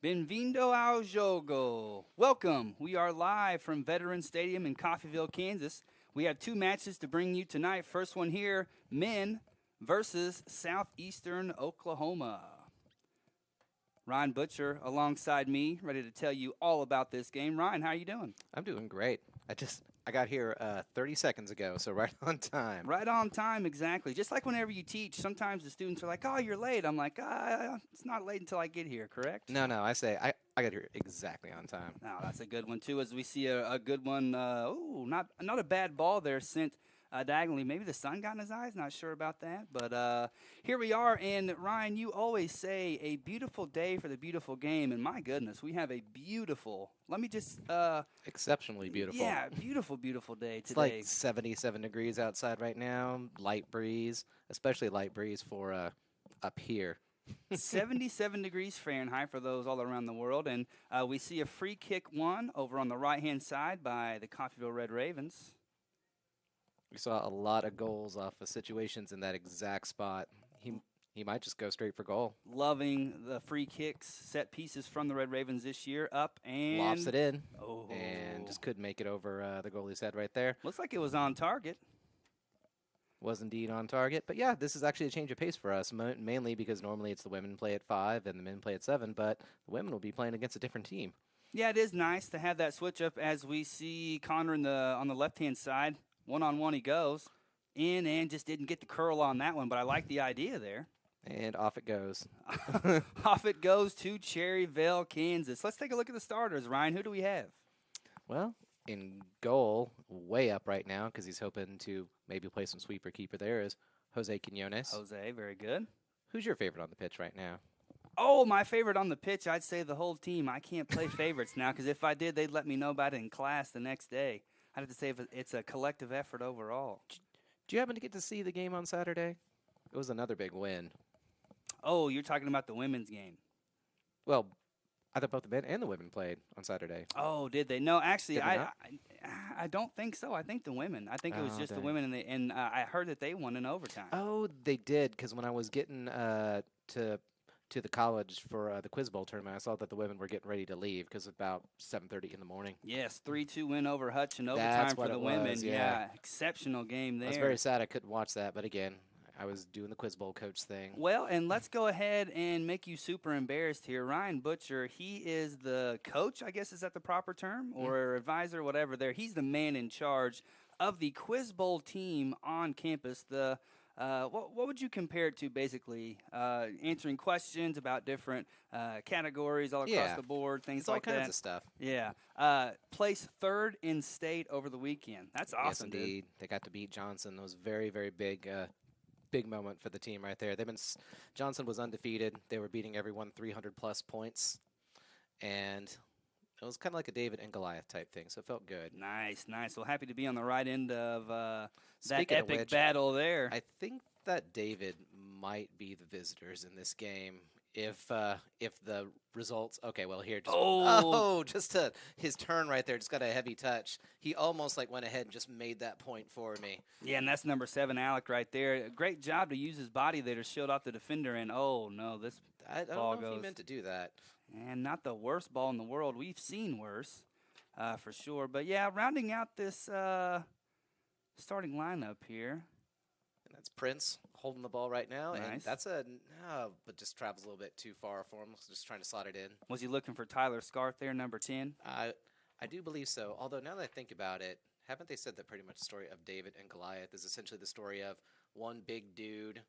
Benvindo ao jogo. Welcome. We are live from Veterans Stadium in Coffeyville, Kansas. We have two matches to bring you tonight. First one here, men versus Southeastern Oklahoma. Ryan Butcher alongside me, ready to tell you all about this game. Ryan, how are you doing? I'm doing great. I got here 30 seconds ago, so right on time. Right on time, exactly. Just like whenever you teach, sometimes the students are like, "Oh, you're late." I'm like, "It's not late until I get here." Correct? No, I say I got here exactly on time. Now that's a good one too. As we see a good one. Not a bad ball there sent diagonally. Maybe the sun got in his eyes. Not sure about that, but here we are. And Ryan, you always say a beautiful day for the beautiful game. And my goodness, we have a beautiful. Let me just. Exceptionally beautiful. Yeah, beautiful day It's today. like 77 degrees outside right now. Light breeze, especially light breeze for up here. 77 degrees Fahrenheit for those all around the world. And we see a free kick one over on the right-hand side by the Coffeyville Red Ravens. We saw a lot of goals off of situations in that exact spot. He might just go straight for goal. Loving the free kicks, set pieces from the Red Ravens this year. Up and Lofts it in. Oh. And just couldn't make it over the goalie's head right there. Looks like it was on target. Was indeed on target. But yeah, this is actually a change of pace for us, mainly because normally it's the women play at 5 and the men play at 7, but the women will be playing against a different team. Yeah, it is nice to have that switch up as we see Connor on the left-hand side. One-on-one he goes in and just didn't get the curl on that one, but I like the idea there. And off it goes. Off it goes to Cherryville, Kansas. Let's take a look at the starters. Ryan, who do we have? Well, in goal, way up right now, because he's hoping to maybe play some sweeper keeper there, is Jose Quinones. Jose, very good. Who's your favorite on the pitch right now? Oh, my favorite on the pitch, I'd say the whole team. I can't play favorites now because if I did, they'd let me know about it in class the next day. I'd have to say it's a collective effort overall. Do you happen to get to see the game on Saturday? It was another big win. Oh, you're talking about the women's game. Well, I thought both the men and the women played on Saturday. Oh, did they? No, actually, Did they not? I don't think so. I think the women. I think it was Oh, just the dang. women, and I heard that they won in overtime. Oh, they did, because when I was getting to the college for the Quiz Bowl tournament, I saw that the women were getting ready to leave because about 7:30 in the morning. Yes, 3-2 win over Hutch in overtime That's for what the it women. was, yeah. Exceptional game there. I was very sad I couldn't watch that, but again, I was doing the Quiz Bowl coach thing. Well, and let's go ahead and make you super embarrassed here. Ryan Butcher, he is the coach, I guess is that the proper term, or advisor, whatever there. He's the man in charge of the Quiz Bowl team on campus. What would you compare it to, basically? Answering questions about different categories all across Yeah. the board, things It's all like kinds that. of stuff. Yeah. Placed third in state over the weekend. That's awesome, Yes, dude. indeed. They got to beat Johnson. It was very, very big moment for the team right there. Johnson was undefeated. They were beating everyone 300-plus points. And it was kind of like a David and Goliath type thing, so it felt good. Nice. Well, happy to be on the right end of that Speaking of epic which, battle there. I think that David might be the visitors in this game if the results. Okay, well here just his turn right there just got a heavy touch. He almost went ahead and just made that point for me. Yeah, and that's number 7, Alec, right there. Great job to use his body there to shield off the defender. And oh no, this I don't ball know if goes. he meant to do that. And not the worst ball in the world. We've seen worse, for sure. But yeah, rounding out this starting lineup here. And that's Prince holding the ball right now, and Nice. that's but just travels a little bit too far for him. Just trying to slot it in. Was he looking for Tyler Scarth there, number 10? I do believe so. Although now that I think about it, haven't they said that pretty much the story of David and Goliath is essentially the story of one big dude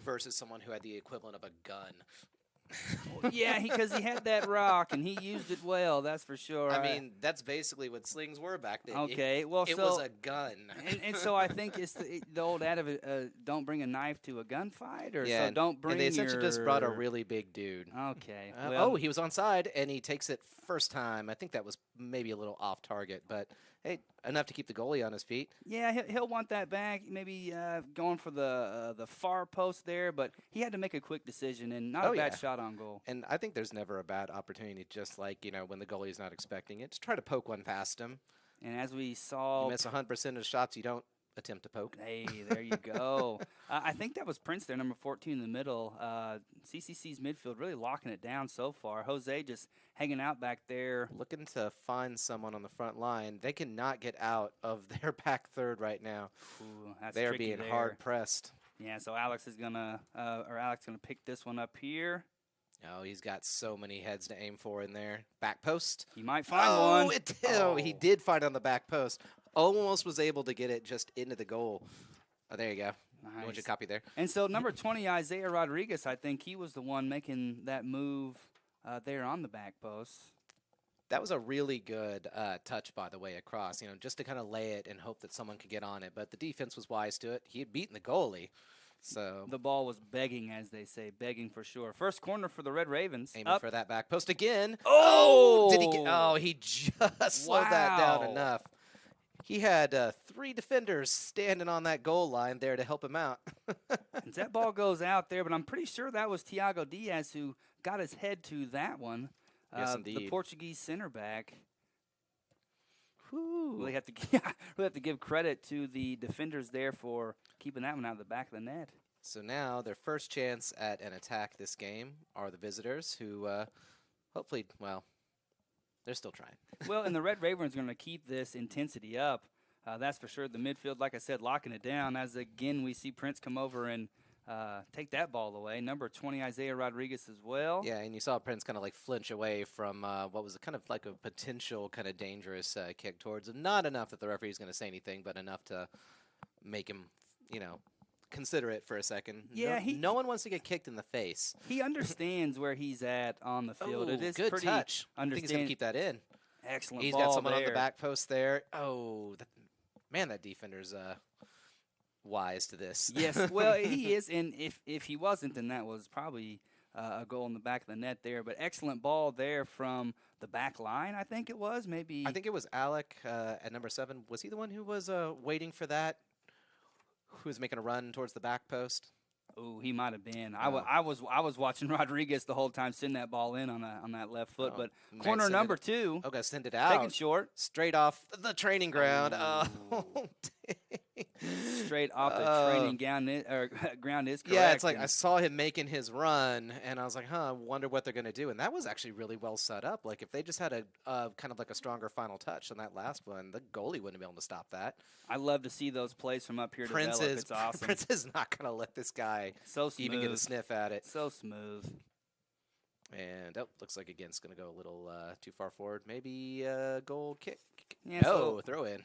versus someone who had the equivalent of a gun? Yeah, because he had that rock and he used it well. That's for sure. I mean, that's basically what slings were back then. Okay, well, it so was a gun. and so I think it's the old adage, don't bring a knife to a gunfight, or Yeah, so don't bring. And they essentially just brought a really big dude. Okay. Well, He was onside, and he takes it first time. I think that was maybe a little off target, but hey, enough to keep the goalie on his feet. yeah, he'll want that back. Maybe going for the far post there, but he had to make a quick decision and not a bad Yeah. shot on goal. And I think there's never a bad opportunity, just like, when the goalie's not expecting it, to try to poke one past him. And as we You saw, miss 100% of the shots, you don't attempt to poke. Hey, there you go. I think that was Prince there, number 14 in the middle. CCC's midfield really locking it down so far. Jose just hanging out back there. Looking to find someone on the front line. They cannot get out of their back third right now. Ooh, that's they are tricky being there. hard pressed. Yeah, so Alex is gonna pick this one up here. Oh, he's got so many heads to aim for in there. Back post. He might find one. He did find on the back post. Almost was able to get it just into the goal. Oh, there you go. Nice. What'd you copy there? And so number 20, Isaiah Rodriguez, I think he was the one making that move there on the back post. That was a really good touch, by the way, across, just to kind of lay it and hope that someone could get on it. But the defense was wise to it. He had beaten the goalie. So the ball was begging, as they say, begging for sure. First corner for the Red Ravens. Aiming for that back post again. Oh! Did he get? Oh, he just slowed that down enough. He had 3 defenders standing on that goal line there to help him out. And that ball goes out there, but I'm pretty sure that was Thiago Diaz who got his head to that one. Yes, indeed. The Portuguese center back. Whew. Really have to give credit to the defenders there for keeping that one out of the back of the net. So now their first chance at an attack this game are the visitors who hopefully, well, they're still trying. Well, and the Red Ravens are going to keep this intensity up. That's for sure. The midfield, like I said, locking it down as, again, we see Prince come over and take that ball away. Number 20, Isaiah Rodriguez as well. Yeah, and you saw Prince kind of like flinch away from what was kind of like a potential kind of dangerous kick towards him. Not enough that the referee's going to say anything, but enough to make him, consider it for a second. Yeah, no one wants to get kicked in the face. He understands where he's at on the field. It is good pretty touch. I think he's going to keep that in. Excellent He's ball got someone there. on the back post there. Oh, man, that defender's wise to this. Yes, well, he is, and if he wasn't, then that was probably a goal in the back of the net there. But excellent ball there from the back line, I think it was. Maybe I think it was Alec at number 7. Was he the one who was waiting for that? Who was making a run towards the back post? Oh, he might have been. I was watching Rodriguez the whole time send that ball in on that left foot. But corner number 2. Okay, send it out. Taken short. Straight off the training ground. Oh, straight off the training ground is correct. Yeah, it's like I saw him making his run, and I was like, I wonder what they're going to do. And that was actually really well set up. Like, if they just had a kind of like a stronger final touch on that last one, the goalie wouldn't be able to stop that. I love to see those plays from up here develop. It's awesome. Prince is not going to let this guy even get a sniff at it. So smooth. And, looks like, again, it's going to go a little too far forward. Maybe a goal kick. Yeah, no, throw in.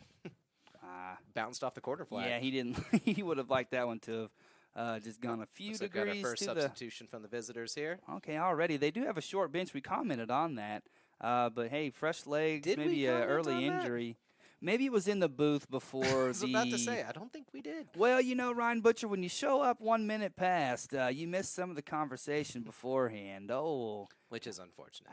Bounced off the quarter flag. Yeah, he didn't. He would have liked that one to have just gone a few Looks degrees. Like got our first substitution from the visitors here. Okay, already. They do have a short bench. We commented on that. But, hey, fresh legs, maybe an early injury. Maybe it was in the booth before I was about to say, I don't think we did. Well, Ryan Butcher, when you show up 1 minute past, you miss some of the conversation beforehand. Oh. Which is unfortunate.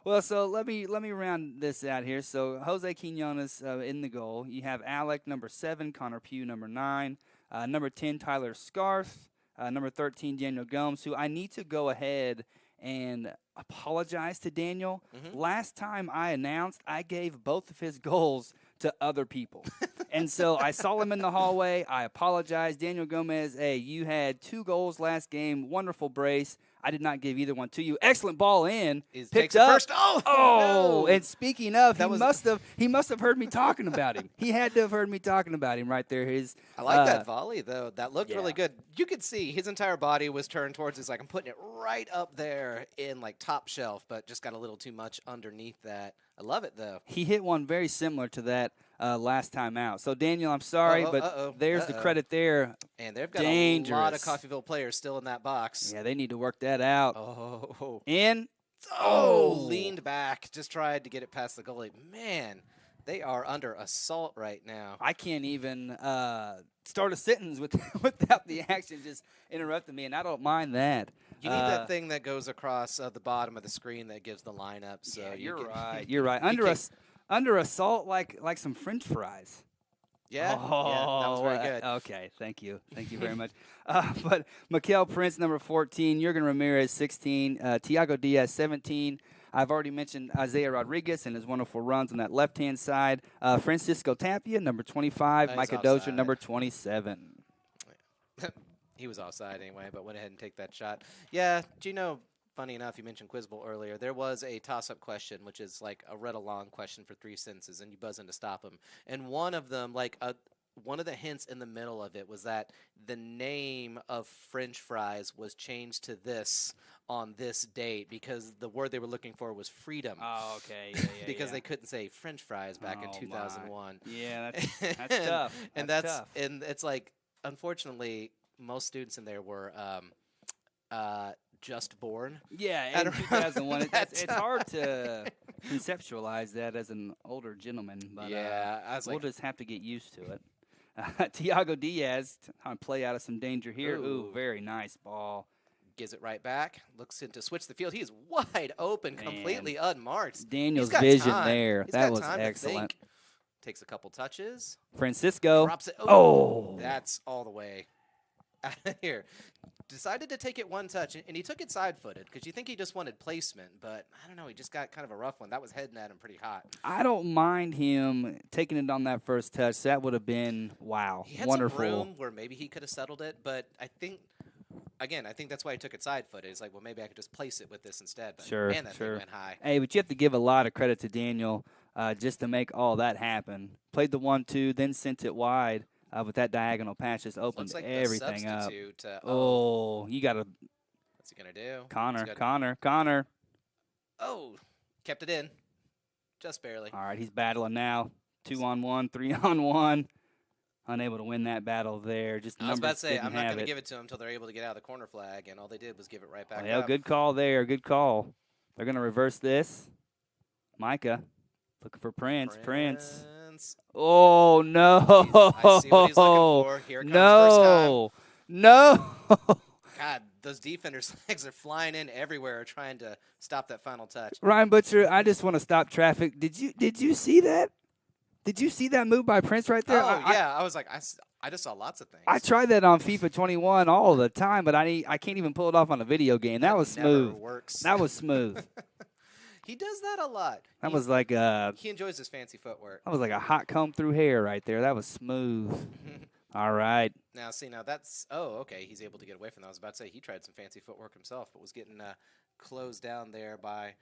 Well, so let me round this out here. So Jose Quinones in the goal. You have Alec, number 7, Connor Pugh, number 9, number 10, Tyler Scarth, number 13, Daniel Gomes, who I need to go ahead and apologize to Daniel. Last time I announced, I gave both of his goals to other people. And so I saw him in the hallway. I apologized. Daniel Gomez, hey, you had 2 goals last game. Wonderful brace. I did not give either one to you. Excellent ball in. Picked up. First. No. And speaking of, he must have heard me talking about him. He had to have heard me talking about him right there. I like that volley, though. That looked really good. You could see his entire body was turned towards us. Like, I'm putting it right up there in, like, top shelf, but just got a little too much underneath that. I love it, though. He hit one very similar to that last time out. So, Daniel, I'm sorry, but there's the credit there. And they've got a lot of Coffeyville players still in that box. Yeah, they need to work that out. In. Leaned back. Just tried to get it past the goalie. Man, they are under assault right now. I can't even start a sentence without the action just interrupting me, and I don't mind that. You need that thing that goes across the bottom of the screen that gives the lineup. So yeah, you're right. You're right. Under assault, like some French fries. Yeah, that was very good. Okay, thank you very much. But Mikael Prince, number 14, Jurgen Ramirez, 16, Thiago Diaz, 17, I've already mentioned Isaiah Rodriguez and his wonderful runs on that left-hand side. Francisco Tapia, number 25. He's Micah Dozier, offside. number 27. He was offside anyway, but went ahead and take that shot. Yeah, Gino, funny enough, you mentioned Quiz Bowl earlier. There was a toss-up question, which is like a read-along question for 3 sentences, and you buzz in to stop them. And one of them, one of the hints in the middle of it was that the name of French fries was changed to this on this date because the word they were looking for was freedom. Oh, okay. Yeah, because they couldn't say French fries back in Oh, 2001. my. Yeah, that's tough. And tough. And it's like, unfortunately, most students in there were just born. Yeah, in 2001. It's hard to conceptualize that as an older gentleman, but yeah, I was we'll like, just have to get used to it. Tiago Diaz trying to play out of some danger here. Ooh, very nice ball. gives it right back. Looks to switch the field. He is wide open, completely unmarked. Daniel's vision time. there. He's that got was time excellent. To think. Takes a couple touches. Francisco. Drops it. Oh. That's all the way out of here. Decided to take it one touch, and he took it side-footed because you think he just wanted placement, but I don't know. He just got kind of a rough one. That was heading at him pretty hot. I don't mind him taking it on that first touch. That would have been, wow, he had wonderful. Some room where maybe he could have settled it, but I think that's why he took it side-footed. It's like, well, maybe I could just place it with this instead. But Sure, man, that thing went high. Hey, but you have to give a lot of credit to Daniel just to make all that happen. Played the 1-2, then sent it wide. With that diagonal pass, just opened like everything up. Oh, you got to. What's he going to do? Connor. Oh, kept it in. Just barely. All right, he's battling now. 2-on-1, 3-on-1. Unable to win that battle there. Just I was about to say, I'm not going to it. give it to him until they're able to get out of the corner flag, and all they did was give it right back Well, up. good call there. Good call. They're going to reverse this. Micah looking for Prince. Oh, no. I see what he's looking for. Here comes first time. No. God, those defenders' legs are flying in everywhere trying to stop that final touch. Ryan Butcher, I just want to stop traffic. Did you see that? Did you see that move by Prince right there? Oh, yeah. I was like, I just saw lots of things. I tried that on FIFA 21 all the time, but I can't even pull it off on a video game. That was smooth. Never works. That was smooth. He does that a lot. That was like he enjoys his fancy footwork. That was like a hot comb through hair right there. That was smooth. All right. Now that's okay. He's able to get away from that. I was about to say he tried some fancy footwork himself, but was getting closed down there by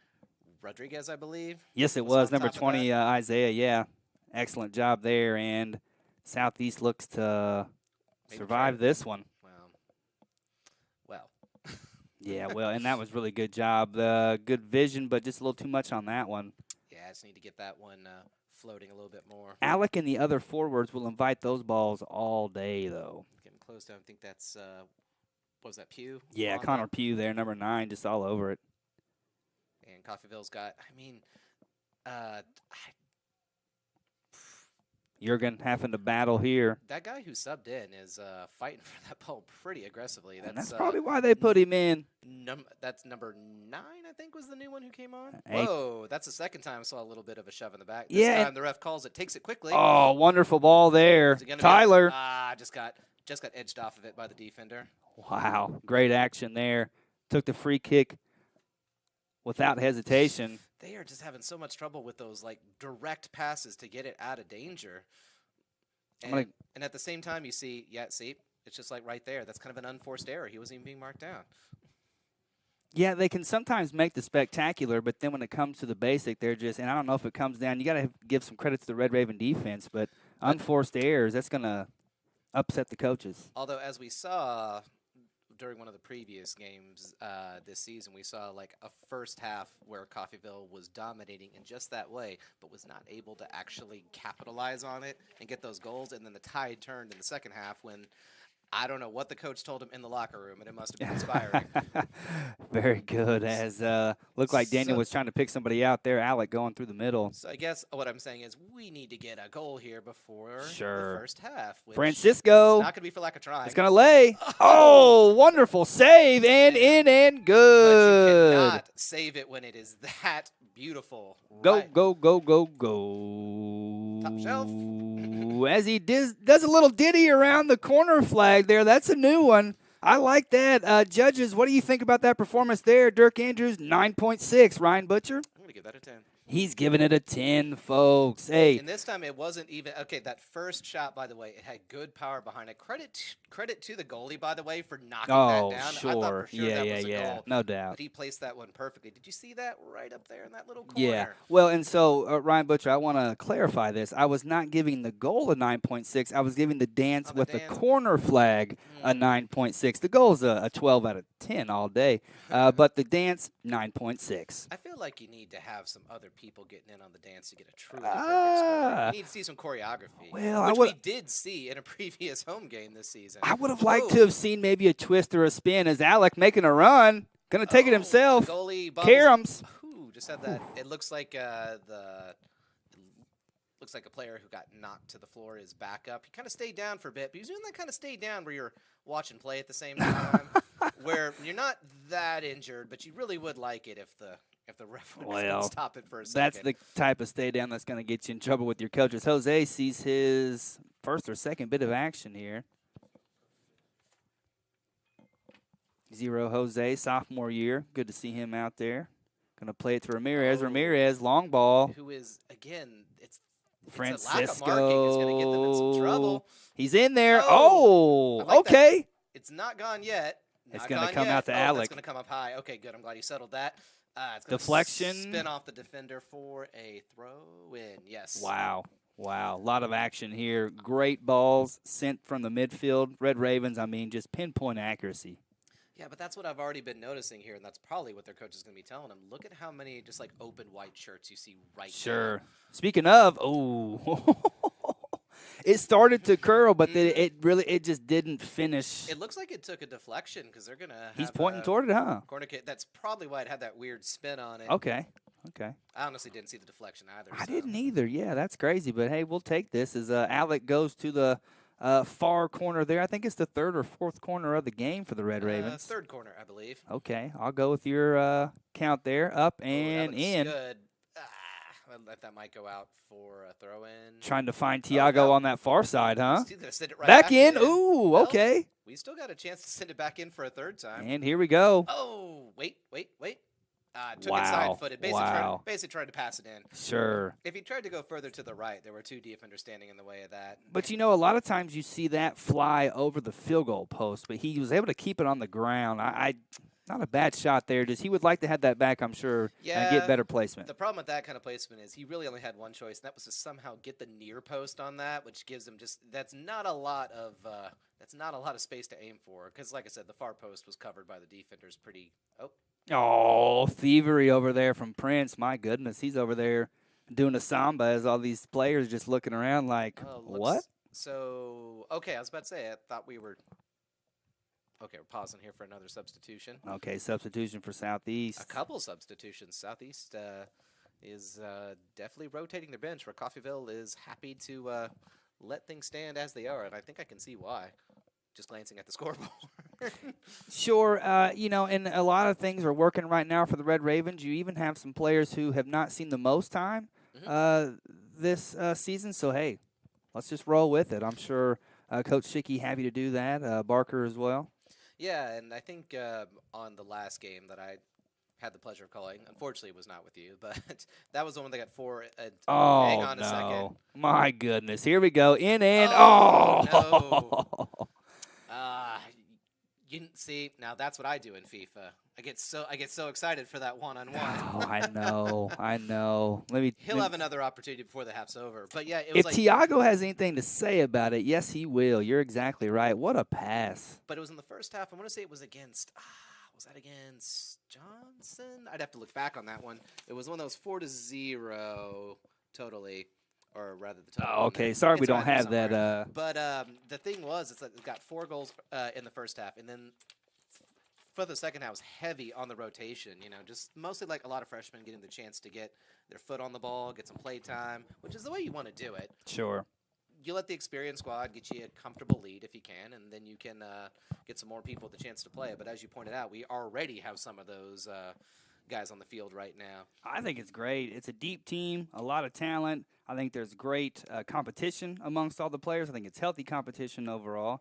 Rodriguez, I believe. Yes, it was number 20, Isaiah. Yeah, excellent job there. And Southeast looks to survive this one. Well. Yeah, well, and that was really good job. Good vision, but just a little too much on that one. Yeah, I just need to get that one floating a little bit more. Alec and the other forwards will invite those balls all day, though. Getting close down. I think that's, what was that, Pugh? Yeah, Connor Pugh there, number 9, just all over it. And Coffeyville's got, Jurgen having to battle here. That guy who subbed in is fighting for that ball pretty aggressively. That's probably why they put him in. That's number 9, I think, was the new one who came on. 8. Whoa, that's the second time I saw a little bit of a shove in the back. This time the ref calls it, takes it quickly. Oh, wonderful ball there. Tyler. Just got edged off of it by the defender. Wow, great action there. Took the free kick without hesitation. They are just having so much trouble with those direct passes to get it out of danger. And at the same time, you see, it's just right there. That's kind of an unforced error. He wasn't even being marked down. Yeah, they can sometimes make the spectacular, but then when it comes to the basic, they're just, and I don't know if it comes down, you got to give some credit to the Red Raven defense, but unforced errors, that's going to upset the coaches. Although, as we saw during one of the previous games this season, we saw a first half where Coffeyville was dominating in just that way, but was not able to actually capitalize on it and get those goals. And then the tide turned in the second half when I don't know what the coach told him in the locker room, and it must have been inspiring. Very good. As looked like Daniel was trying to pick somebody out there. Alec going through the middle. So I guess what I'm saying is we need to get a goal here before the first half. Francisco. It's not going to be for lack of trying. It's going to lay. Oh, wonderful save and in and good. But you cannot save it when it is that beautiful. Go. Top shelf. As he does a little ditty around the corner flag there. That's a new one. I like that. Judges, what do you think about that performance there? Dirk Andrews, 9.6. Ryan Butcher? I'm going to give that a 10. He's giving it a 10, folks. Hey. And this time it wasn't even okay. That first shot, by the way, it had good power behind it. Credit to the goalie, by the way, for knocking that down. Sure. I thought for sure that was a goal. No doubt. But he placed that one perfectly. Did you see that right up there in that little corner? Yeah. Well, and so, Ryan Butcher, I want to clarify this. I was not giving the goal a 9.6. I was giving the dance with the corner flag a 9.6. The goal's a 12 out of 10 all day. But the dance, 9.6. I feel like you need to have some other people getting in on the dance to get a truly perfect score. You need to see some choreography, which we did see in a previous home game this season. I would have liked to have seen maybe a twist or a spin as Alec making a run. Going to take it himself. Goalie Karams. Just had that. It looks like looks like a player who got knocked to the floor is back up. He kind of stayed down for a bit, but he's doing that kind of stay down where you're watching play at the same time, where you're not that injured, but you really would like it if the ref would stop it for a second. That's the type of stay down that's going to get you in trouble with your coaches. Jose sees his first or second bit of action here. 0 Jose, sophomore year. Good to see him out there. Going to play it to Ramirez. Ramirez, long ball. Who is, again, it's Francisco. A lack of marking is going to get them in some trouble. He's in there. Okay. That. It's not gone yet. It's going to come out to Alec. It's going to come up high. Okay, good. I'm glad you settled that. It's Deflection. Spin off the defender for a throw-in. Yes. Wow. A lot of action here. Great balls sent from the midfield. Red Ravens, just pinpoint accuracy. Yeah, but that's what I've already been noticing here, and that's probably what their coach is going to be telling them. Look at how many just like open white shirts you see right now. Sure. Speaking of, it started to curl, but it just didn't finish. It looks like it took a deflection because they're going to have He's pointing toward it, huh? Corner kick. That's probably why it had that weird spin on it. Okay. I honestly didn't see the deflection either. I didn't either. Yeah, that's crazy. But, hey, we'll take this as Alec goes to the far corner there. I think it's the third or fourth corner of the game for the Red Ravens. Third corner, I believe. Okay, I'll go with your count there. Up and in. Good. That might go out for a throw-in. Trying to find Tiago on that far side, huh? Send it right back in. Ooh, okay. We still got a chance to send it back in for a third time. And here we go. Oh, wait. Took it side-footed. Basically tried to pass it in. Sure. If he tried to go further to the right, there were two defenders standing in the way of that. But, a lot of times you see that fly over the field goal post, but he was able to keep it on the ground. Not a bad shot there. Just he would like to have that back, I'm sure, and get better placement. The problem with that kind of placement is he really only had one choice, and that was to somehow get the near post on that, which gives him that's not a lot of space to aim for. Because, like I said, the far post was covered by the defenders pretty. Oh, thievery over there from Prince. My goodness, he's over there doing a samba as all these players just looking around like, what? So, okay, I was about to say, I thought we were. Okay, we're pausing here for another substitution. Okay, substitution for Southeast. A couple substitutions. Southeast is definitely rotating their bench, where Coffeyville is happy to let things stand as they are, and I think I can see why. Just glancing at the scoreboard. Sure, and a lot of things are working right now for the Red Ravens. You even have some players who have not seen the most time this season. So, hey, let's just roll with it. I'm sure Coach Schicky happy to do that. Barker as well. Yeah, and I think on the last game that I had the pleasure of calling, unfortunately it was not with you, but that was the one that got 4. Hang on a second. My goodness. Here we go. In and no. You didn't see. Now that's what I do in FIFA. I get so excited for that one-on-one. Oh, I know. He'll have another opportunity before the half's over. But yeah, if Tiago has anything to say about it, yes, he will. You're exactly right. What a pass! But it was in the first half. I want to say it was against. Was that against Johnson? I'd have to look back on that one. It was one that was 4-0 totally. Or rather, the total. Oh, okay. Sorry, we don't have that. But the thing was, it's like it got 4 goals in the first half, and then for the second half, was heavy on the rotation. Just mostly like a lot of freshmen getting the chance to get their foot on the ball, get some play time, which is the way you want to do it. Sure. You let the experienced squad get you a comfortable lead if you can, and then you can get some more people the chance to play. But as you pointed out, we already have some of those guys on the field right now. I think it's great. It's a deep team, a lot of talent. I think there's great competition amongst all the players. I think it's healthy competition overall.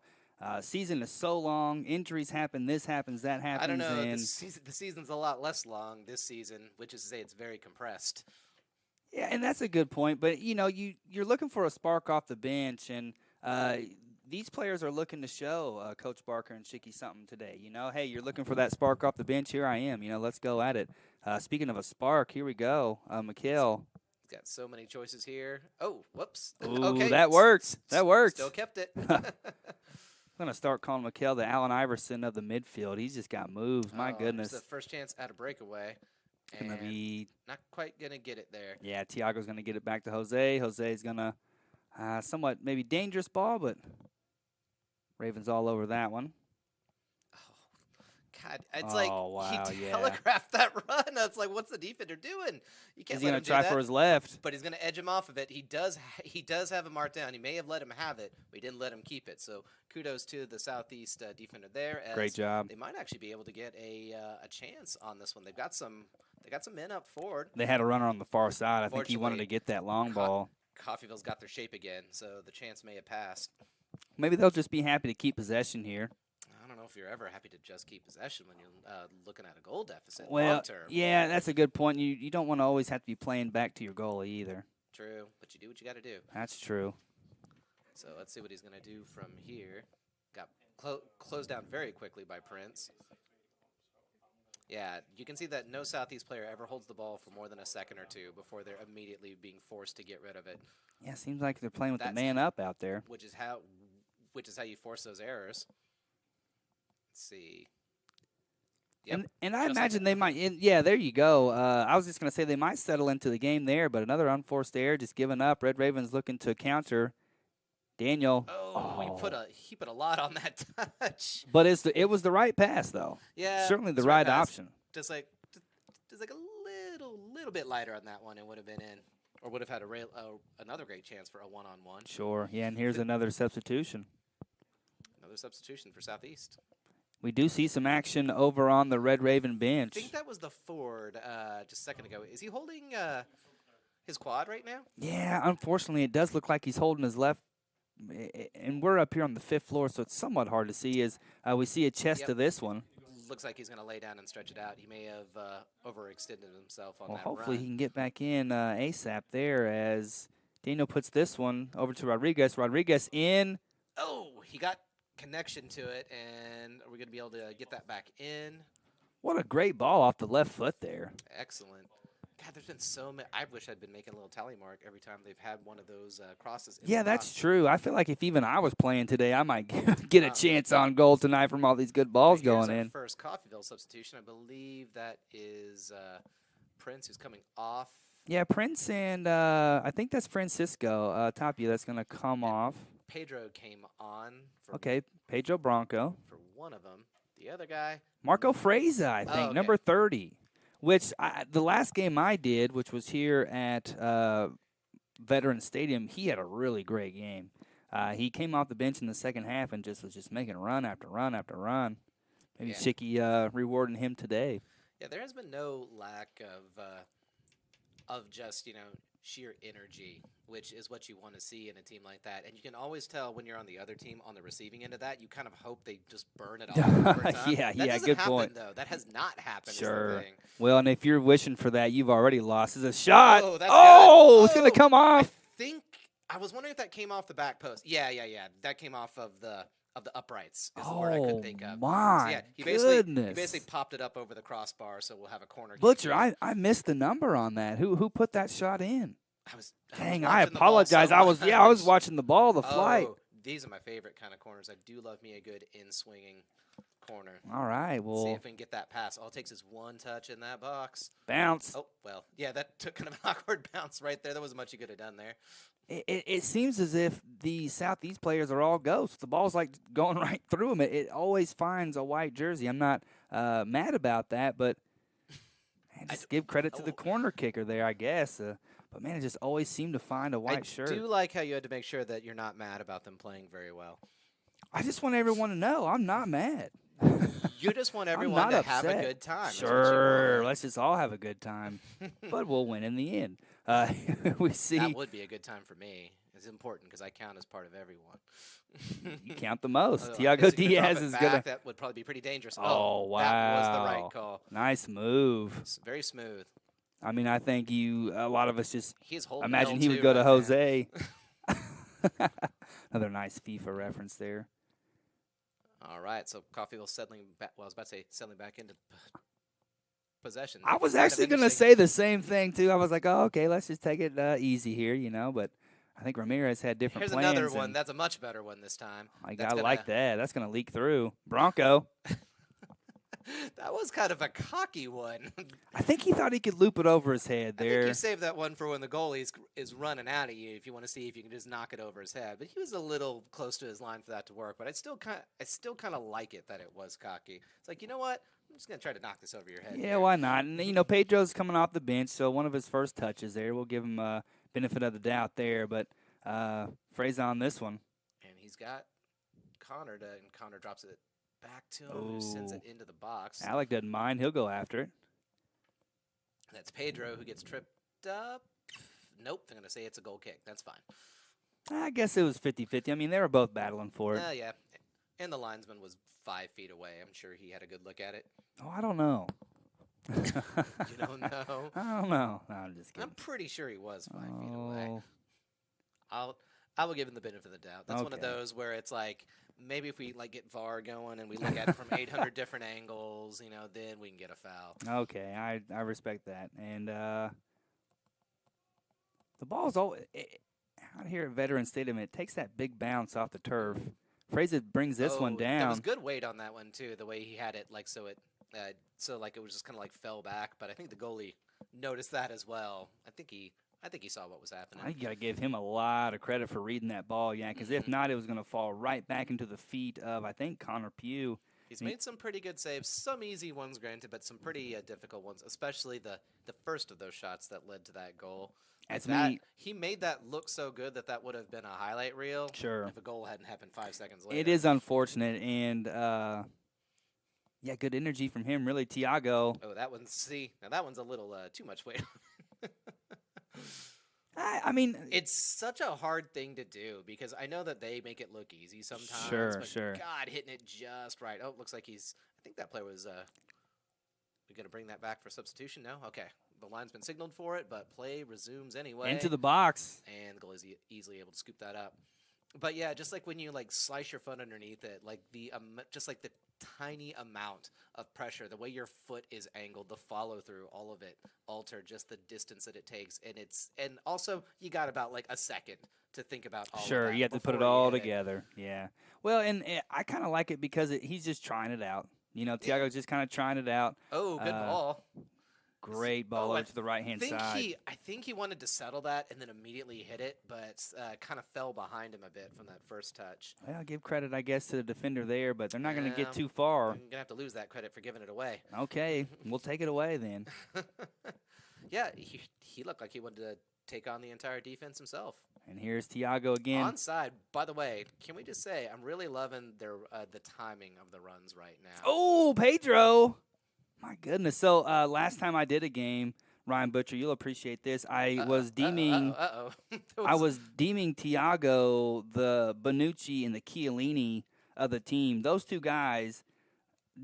Season is so long. Injuries happen. This happens. That happens. I don't know. And The season's a lot less long this season, which is to say it's very compressed. yeah, and that's a good point. But you're looking for a spark off the bench, and these players are looking to show Coach Barker and Shicky something today. Hey, you're looking for that spark off the bench. Here I am. Let's go at it. Speaking of a spark, here we go. Mikhail. He's got so many choices here. Oh, whoops. Ooh, okay, that worked. That worked. Still kept it. I'm going to start calling Mikhail the Allen Iverson of the midfield. He's just got moves. My goodness. It's the first chance at a breakaway. It's going to be not quite going to get it there. Yeah, Tiago's going to get it back to Jose. Jose's going to somewhat maybe dangerous ball, but Ravens all over that one. God, it's wow, he telegraphed that run. It's like, what's the defender doing? You can't. Is he going to try for his left? But he's going to edge him off of it. He does have him marked down. He may have let him have it, but he didn't let him keep it. So kudos to the Southeast defender there. Great job. They might actually be able to get a chance on this one. They got some men up forward. They had a runner on the far side. I think he wanted to get that long ball. Coffeyville's got their shape again, so the chance may have passed. Maybe they'll just be happy to keep possession here. I don't know if you're ever happy to just keep possession when you're looking at a goal deficit well, long term. Yeah, that's a good point. You don't want to always have to be playing back to your goalie either. True, but you do what you got to do. That's true. So let's see what he's going to do from here. Got closed down very quickly by Prince. Yeah, you can see that no Southeast player ever holds the ball for more than a second or two before they're immediately being forced to get rid of it. Yeah, seems like they're playing with the man up out there. Which is how you force those errors. Let's see. Yep. And I imagine they might. Yeah, there you go. I was just going to say they might settle into the game there, but another unforced error, just giving up. Red Ravens looking to counter. Daniel. He put a lot on that touch. But it was the right pass though. Yeah, certainly the right option. Just like a little bit lighter on that one, it would have been in, or would have had another great chance for a one-on-one. Sure. Yeah, and here's another substitution. Another substitution for Southeast. We do see some action over on the Red Raven bench. I think that was the Ford just a second ago. Is he holding his quad right now? Yeah, unfortunately, it does look like he's holding his left. And we're up here on the 5th floor, so it's somewhat hard to see as we see a chest to this one. Looks like he's going to lay down and stretch it out. He may have overextended himself on that hopefully run. He can get back in ASAP there as Daniel puts this one over to Rodriguez. Rodriguez in. Oh, he got connection to it, and are we going to be able to get that back in? What a great ball off the left foot there. Excellent. God, there's been so many. I wish I'd been making a little tally mark every time they've had one of those crosses. Yeah, that's true. I feel like if even I was playing today, I might get a chance on goal tonight from all these good balls going in. First Coffeyville substitution. I believe that is Prince, who's coming off. Yeah, Prince and I think that's Francisco Tapia that's going to come off. Pedro came on. Pedro Bronco. For one of them. The other guy. Marco Freza, I think, number 30. Which the last game I did, which was here at Veteran Stadium, he had a really great game. He came off the bench in the second half and was just making run after run after run. Maybe Shicky rewarding him today. Yeah, there has been no lack of just sheer energy, which is what you want to see in a team like that. And you can always tell when you're on the other team on the receiving end of that. You kind of hope they just burn it all over time. Good point. Though. That has not happened. Sure. Is the thing. Well, and if you're wishing for that, you've already lost. It's a shot. Oh, it's going to come off. I was wondering if that came off the back post. Yeah. That came off of the uprights is the word I couldn't think of. My goodness. He basically popped it up over the crossbar, so we'll have a corner. Butcher, I missed the number on that. Who put that shot in? I apologize. So I was watching the ball, the flight. These are my favorite kind of corners. I do love me a good in-swinging corner. All right, well. See if we can get that pass. All it takes is one touch in that box. Bounce. Oh, well, yeah, that took kind of an awkward bounce right there. There wasn't much you could have done there. It seems as if the Southeast players are all ghosts. The ball's like going right through them. It always finds a white jersey. I'm not mad about that, but just give credit to the corner kicker there, I guess. But, man, it just always seemed to find a white shirt. I do like how you had to make sure that you're not mad about them playing very well. I just want everyone to know I'm not mad. You just want everyone to have a good time. Sure, let's just all have a good time. But we'll win in the end. We see that would be a good time for me It's important because I count as part of everyone. You count the most. I Thiago guess if you drop Diaz it is back, going to. that would probably be pretty dangerous. Oh, wow. That was the right call. Nice move. It's very smooth. I mean, I think a lot of us just He's holding imagine L he would too go to right Jose. Another nice FIFA reference there. All right, so Caulfield settling back. Well, I was about to say settling back into possession. I was Kind of actually going to interesting. say the same thing, too. I was like, oh, okay, let's just take it easy here, but I think Ramirez had different Here's plans. another one. That's a much better one this time. I like that. That's going to leak through. Bronco. That was kind of a cocky one. I think he thought he could loop it over his head I there. think you save that one for when the goalie is running at you if you want to see if you can just knock it over his head. But he was a little close to his line for that to work. But I still kind of like it that it was cocky. It's like, you know what? I'm just going to try to knock this over your head. Yeah, why not? And, Pedro's coming off the bench, so one of his first touches there. We'll give him benefit of the doubt there. But Fraser on this one. And he's got Connor, and Connor drops it back to him, who sends it into the box. Alec doesn't mind. He'll go after it. That's Pedro who gets tripped up. Nope, I'm going to say it's a goal kick. That's fine. I guess it was 50-50. I mean, they were both battling for it. Yeah. And the linesman was 5 feet away. I'm sure he had a good look at it. Oh, I don't know. You don't know? I don't know. No, I'm just kidding. I'm pretty sure he was 5 feet away. I will give him the benefit of the doubt. That's one of those where it's like, maybe if we get VAR going and we look at it from 800 different angles, then we can get a foul. Okay, I respect that. And the ball's all out here at Veterans Stadium. It takes that big bounce off the turf. Fraser brings this one down. There was good weight on that one too. The way he had it, it was just kind of fell back. But I think the goalie noticed that as well. I think he saw what was happening. I got to give him a lot of credit for reading that ball, because if not, it was going to fall right back into the feet of, I think, Connor Pugh. He's made some pretty good saves, some easy ones, granted, but some pretty difficult ones, especially the first of those shots that led to that goal. He made that look so good that would have been a highlight reel. Sure. If a goal hadn't happened 5 seconds later. It is unfortunate, and good energy from him, really, Thiago. Oh, that one's a little too much weight. I mean, it's such a hard thing to do because I know that they make it look easy sometimes. Sure. God, hitting it just right. Oh, it looks like I think that player was. We going to bring that back for substitution? No? Okay. The line's been signaled for it, but play resumes anyway. Into the box. And the goal is easily able to scoop that up. But yeah, just like when you slice your foot underneath it, the tiny amount of pressure, the way your foot is angled, the follow through, all of it altered, just the distance that it takes, and also you got about a second to think about all of that. Sure, you have to put it all together. Yeah. Well, and I kind of like it because he's just trying it out. Thiago's just kind of trying it out. Oh, good ball. Great ball over to the right-hand side. I think he wanted to settle that and then immediately hit it, but kind of fell behind him a bit from that first touch. Well, I'll give credit, I guess, to the defender there, but they're not going to get too far. I'm going to have to lose that credit for giving it away. Okay, we'll take it away then. Yeah, he looked like he wanted to take on the entire defense himself. And here's Thiago again. Onside. By the way, can we just say, I'm really loving the timing of the runs right now. Oh, Pedro. My goodness. So last time I did a game, Ryan Butcher, you'll appreciate this. I was deeming Thiago the Bonucci and the Chiellini of the team. Those two guys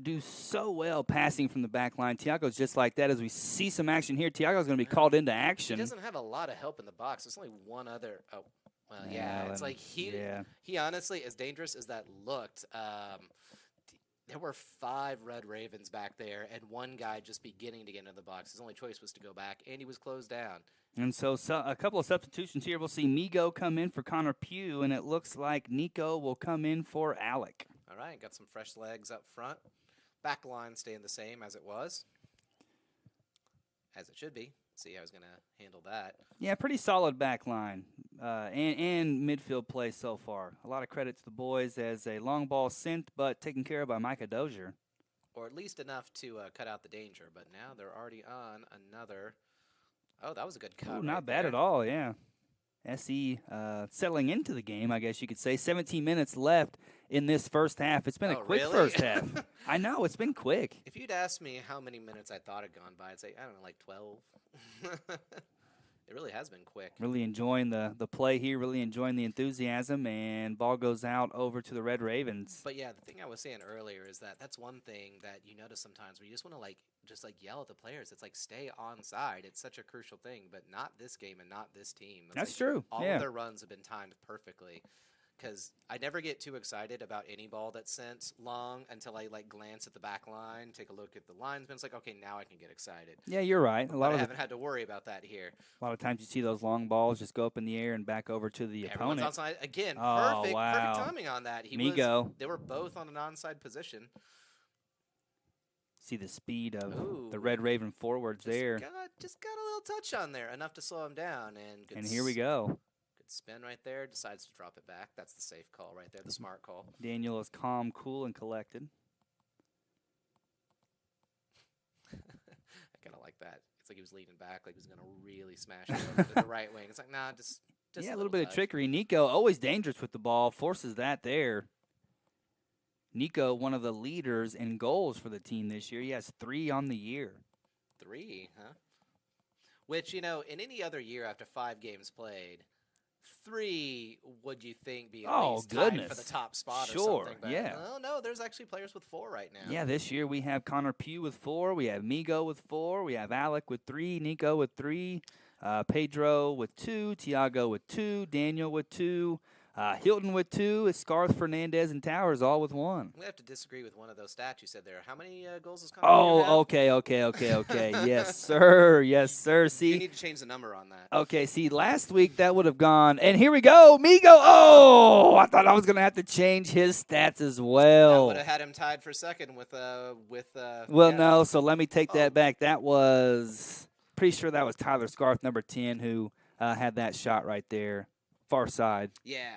do so well passing from the back line. Thiago's just like that. As we see some action here, Thiago's going to be called into action. He doesn't have a lot of help in the box. There's only one other. Oh, well, yeah. It's like he honestly, as dangerous as that looked, there were 5 Red Ravens back there and one guy just beginning to get into the box. His only choice was to go back, and he was closed down. And so a couple of substitutions here. We'll see Migo come in for Connor Pugh, and it looks like Nico will come in for Alec. All right, got some fresh legs up front. Back line staying the same as it was, as it should be. See how he's going to handle that. Yeah, pretty solid back line and midfield play so far. A lot of credit to the boys as a long ball sent, but taken care of by Micah Dozier. Or at least enough to cut out the danger. But now they're already on another. Oh, that was a good cut. Ooh, not bad at all, yeah. SE settling into the game, I guess you could say. 17 minutes left in this first half. It's been a quick first half. I know, it's been quick. If you'd asked me how many minutes I thought had gone by, I'd say, I don't know, 12. It really has been quick. Really enjoying the play here, really enjoying the enthusiasm, and ball goes out over to the Red Ravens. But yeah, the thing I was saying earlier is that that's one thing that you notice sometimes where you just want to just yell at the players. It's like stay onside. It's such a crucial thing, but not this game and not this team. That's true. All of their runs have been timed perfectly. Because I never get too excited about any ball that's sent long until I glance at the back line, take a look at the linesman. It's like, okay, now I can get excited. Yeah, you're right. I haven't had to worry about that here. A lot of times you see those long balls just go up in the air and back over to the opponent. Outside. Again, wow. perfect timing on that. They were both on an onside position. See the speed of the Red Raven forwards there. Just got a little touch on there, enough to slow him down. And here we go. Spin right there, decides to drop it back. That's the safe call right there, the smart call. Daniel is calm, cool, and collected. I kind of like that. It's like he was leaning back, like he was going to really smash it over to the right wing. It's like, nah, just a little bit of trickery. Nico, always dangerous with the ball, forces that there. Nico, one of the leaders in goals for the team this year. He has 3 on the year. 3, huh? Which, in any other year after 5 games played, 3 would you think be at least tied for the top spot or something? But no, there's actually players with 4 right now. Yeah, this year we have Connor Pugh with 4, we have Migo with 4, we have Alec with 3, Nico with 3, Pedro with 2, Tiago with 2, Daniel with 2, Hilton with 2, Scarth, Fernandez, and Towers all with 1. We have to disagree with one of those stats you said there. How many goals does Connor have? Okay. Yes, sir. See, you need to change the number on that. Okay, see, last week that would have gone, and here we go, Migo. Oh, I thought I was going to have to change his stats as well. That would have had him tied for second with. No, so let me take that back. That was, pretty sure that was Tyler Scarth, number 10, who had that shot right there. Far side. Yeah.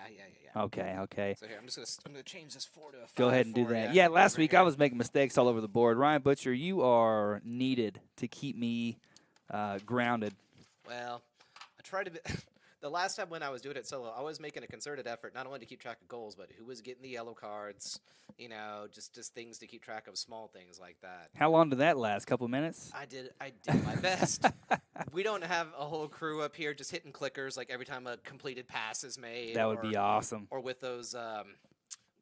Okay. So here, I'm gonna change this 4 to a 5. Go ahead and do that. Yeah, last week I was making mistakes all over the board. Ryan Butcher, you are needed to keep me grounded. Well, I tried to be the last time when I was doing it solo, I was making a concerted effort not only to keep track of goals, but who was getting the yellow cards, just things to keep track of, small things like that. How long did that last? Couple minutes? I did my best. We don't have a whole crew up here just hitting clickers like every time a completed pass is made. That would be awesome. Or with those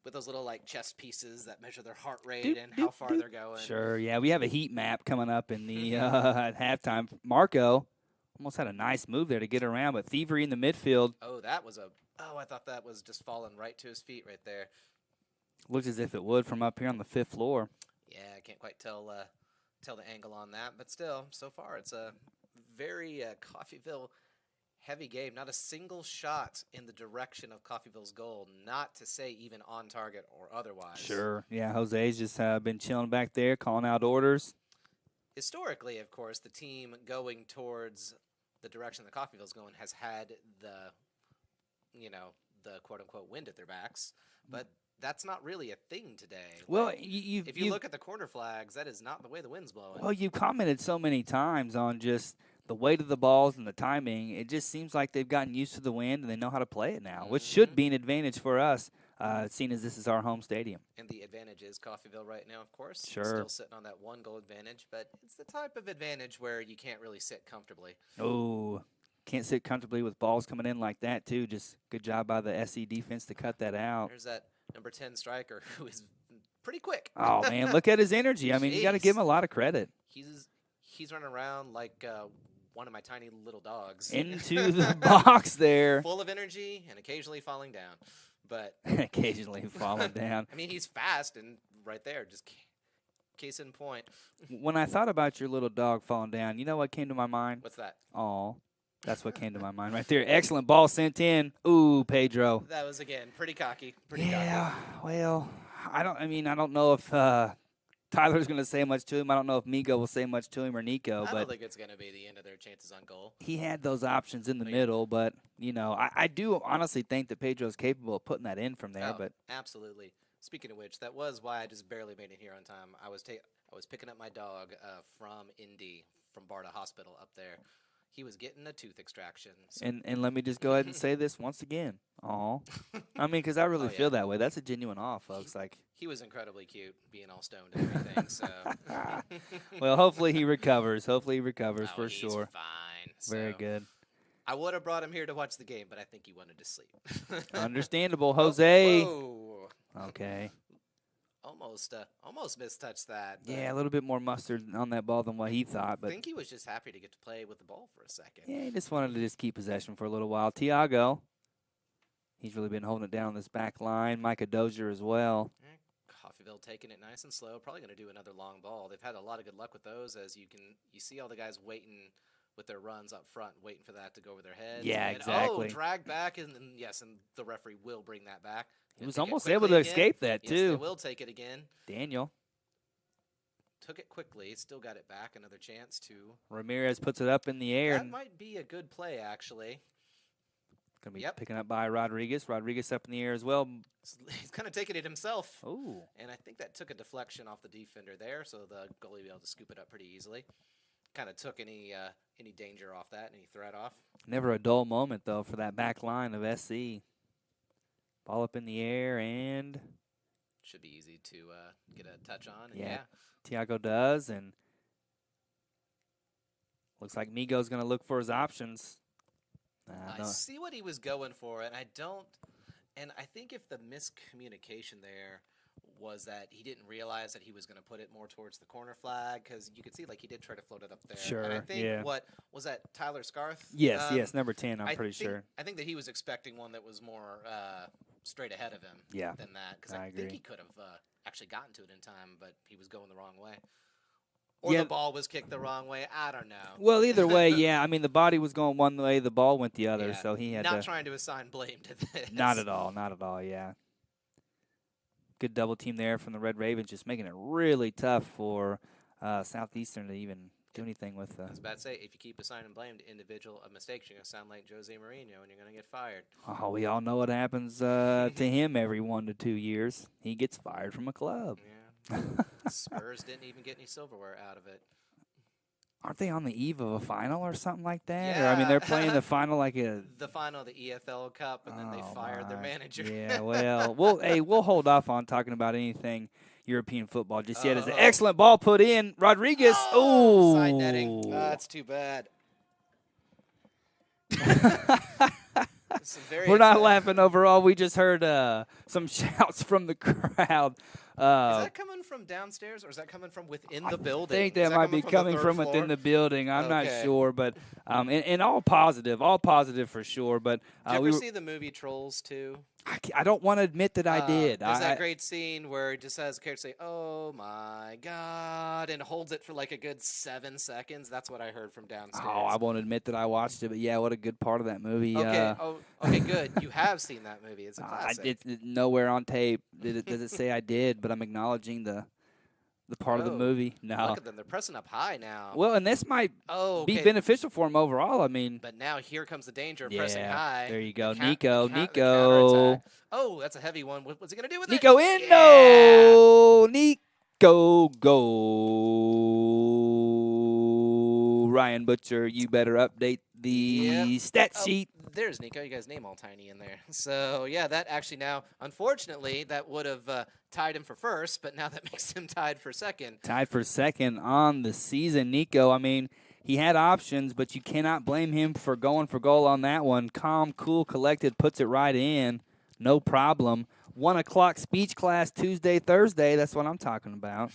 little chess pieces that measure their heart rate and how far they're going. Sure, yeah. We have a heat map coming up in the at halftime. Marco almost had a nice move there to get around, but thievery in the midfield. I thought that was just falling right to his feet right there. Looks as if it would from up here on the 5th floor. Yeah, I can't quite tell the angle on that, but still, so far it's a very Coffeyville heavy game. Not a single shot in the direction of Coffeyville's goal, not to say even on target or otherwise. Sure. Yeah, Jose's just been chilling back there, calling out orders. Historically, of course, the team going towards the direction that Coffeyville's going has had the quote-unquote wind at their backs, but that's not really a thing today. Well, if you look at the corner flags, that is not the way the wind's blowing. Well, you've commented so many times on just the weight of the balls and the timing. It just seems like they've gotten used to the wind and they know how to play it now, which should be an advantage for us, seeing as this is our home stadium. And the advantage is Coffeyville right now, of course. Sure. Still sitting on that 1-goal advantage, but it's the type of advantage where you can't really sit comfortably. Oh, can't sit comfortably with balls coming in like that, too. Just good job by the SE defense to cut that out. There's that number 10 striker who is pretty quick. Oh, man, look at his energy. I mean, you got to give him a lot of credit. He's running around like one of my tiny little dogs. Into the box there. Full of energy and occasionally falling down. But occasionally falling down. I mean, he's fast and right there, just case in point. When I thought about your little dog falling down, you know what came to my mind? What's that? Oh, that's what came to my mind right there. Excellent ball sent in. Ooh, Pedro. That was, again, pretty cocky. Well, I don't know if Tyler's going to say much to him. I don't know if Migo will say much to him or Nico. I don't think it's going to be the end of their chances on goal. He had those options in the middle, but, I do honestly think that Pedro's capable of putting that in from there. But absolutely. Speaking of which, that was why I just barely made it here on time. I was picking up my dog from Indy, from Barta Hospital up there. He was getting a tooth extraction. So. And let me just go ahead and say this once again. Aw. I mean, because I really feel that way. That's a genuine awe, folks. He was incredibly cute, being all stoned and everything. So. Well, hopefully he recovers. For he's sure. Fine. Very good. I would have brought him here to watch the game, but I think he wanted to sleep. Understandable, Jose. Whoa. Okay. Almost mistouched that. Yeah, a little bit more mustard on that ball than what he thought. But I think he was just happy to get to play with the ball for a second. yeah, he just wanted to just keep possession for a little while. Tiago, he's really been holding it down on this back line. Micah Dozier as well. Coffeyville taking it nice and slow. Probably going to do another long ball. They've had a lot of good luck with those, as you see all the guys waiting with their runs up front, waiting for that to go over their heads. Yeah, and, exactly. Drag back, and the referee will bring that back. He was almost able to escape that, too. Yes, they will take it again. Daniel. Took it quickly. Still got it back. Another chance to. Ramirez puts it up in the air. That might be a good play, actually. Going to be picking up by Rodriguez. Rodriguez up in the air as well. He's kind of taking it himself. Ooh. And I think that took a deflection off the defender there, so the goalie will be able to scoop it up pretty easily. Kind of took any danger off that, any threat off. Never a dull moment, though, for that back line of SC. Ball up in the air, and should be easy to get a touch on. And yeah, Tiago does, and looks like Migo's going to look for his options. I see what he was going for, and I think if the miscommunication there was that he didn't realize that he was going to put it more towards the corner flag, because you could see like he did try to float it up there. Sure, and I think yeah. what was that, Tyler Scarth? Yes, number 10, I'm pretty sure. I think that he was expecting one that was more straight ahead of him than that, because I think he could have actually gotten to it in time, but he was going the wrong way. Or the ball was kicked the wrong way. I don't know. Well, either way, yeah. I mean, the body was going one way, the ball went the other, so he had not trying to assign blame to this. Not at all, yeah. Good double team there from the Red Ravens, just making it really tough for Southeastern to even do anything with. I was about to say, if you keep assigning blame to individual mistakes, you're going to sound like Jose Mourinho, and you're going to get fired. Oh, we all know what happens to him every 1 to 2 years. He gets fired from a club. Yeah. Spurs didn't even get any silverware out of it. Aren't they on the eve of a final or something like that? Yeah. Or, I mean, they're playing the final like the final of the EFL Cup, and then they fired their manager. Yeah, well, we'll hold off on talking about anything European football just yet. It's an excellent ball put in. Rodriguez. Oh, side netting. That's too bad. We're not laughing overall. We just heard some shouts from the crowd. Is that coming from downstairs, or is that coming from within the building? I think that might be coming from within the building. I'm not sure, but and all positive for sure. But did you ever see the movie Trolls 2? I don't want to admit that I did. There's that great scene where it just has a character say, "Oh my God," and holds it for like a good 7 seconds. That's what I heard from downstairs. Oh, I won't admit that I watched it, but yeah, what a good part of that movie. Okay, okay, good. You have seen that movie. It's a classic. It's nowhere on tape. Does it say I did? But I'm acknowledging the part of the movie. No. Look at them. They're pressing up high now. Well, and this might be beneficial for him overall. I mean. But now here comes the danger of pressing high. There you go. Nico. Oh, that's a heavy one. What's he going to do with Nico it? Endo. Nico, go. Ryan Butcher, you better update the stat sheet. There's Nico. You guys' name all tiny in there. So, yeah, that actually now, unfortunately, that would have tied him for first, but now that makes him tied for second. Tied for second on the season. Nico, I mean, he had options, but you cannot blame him for going for goal on that one. Calm, cool, collected, puts it right in. No problem. 1 o'clock speech class Tuesday, Thursday. That's what I'm talking about.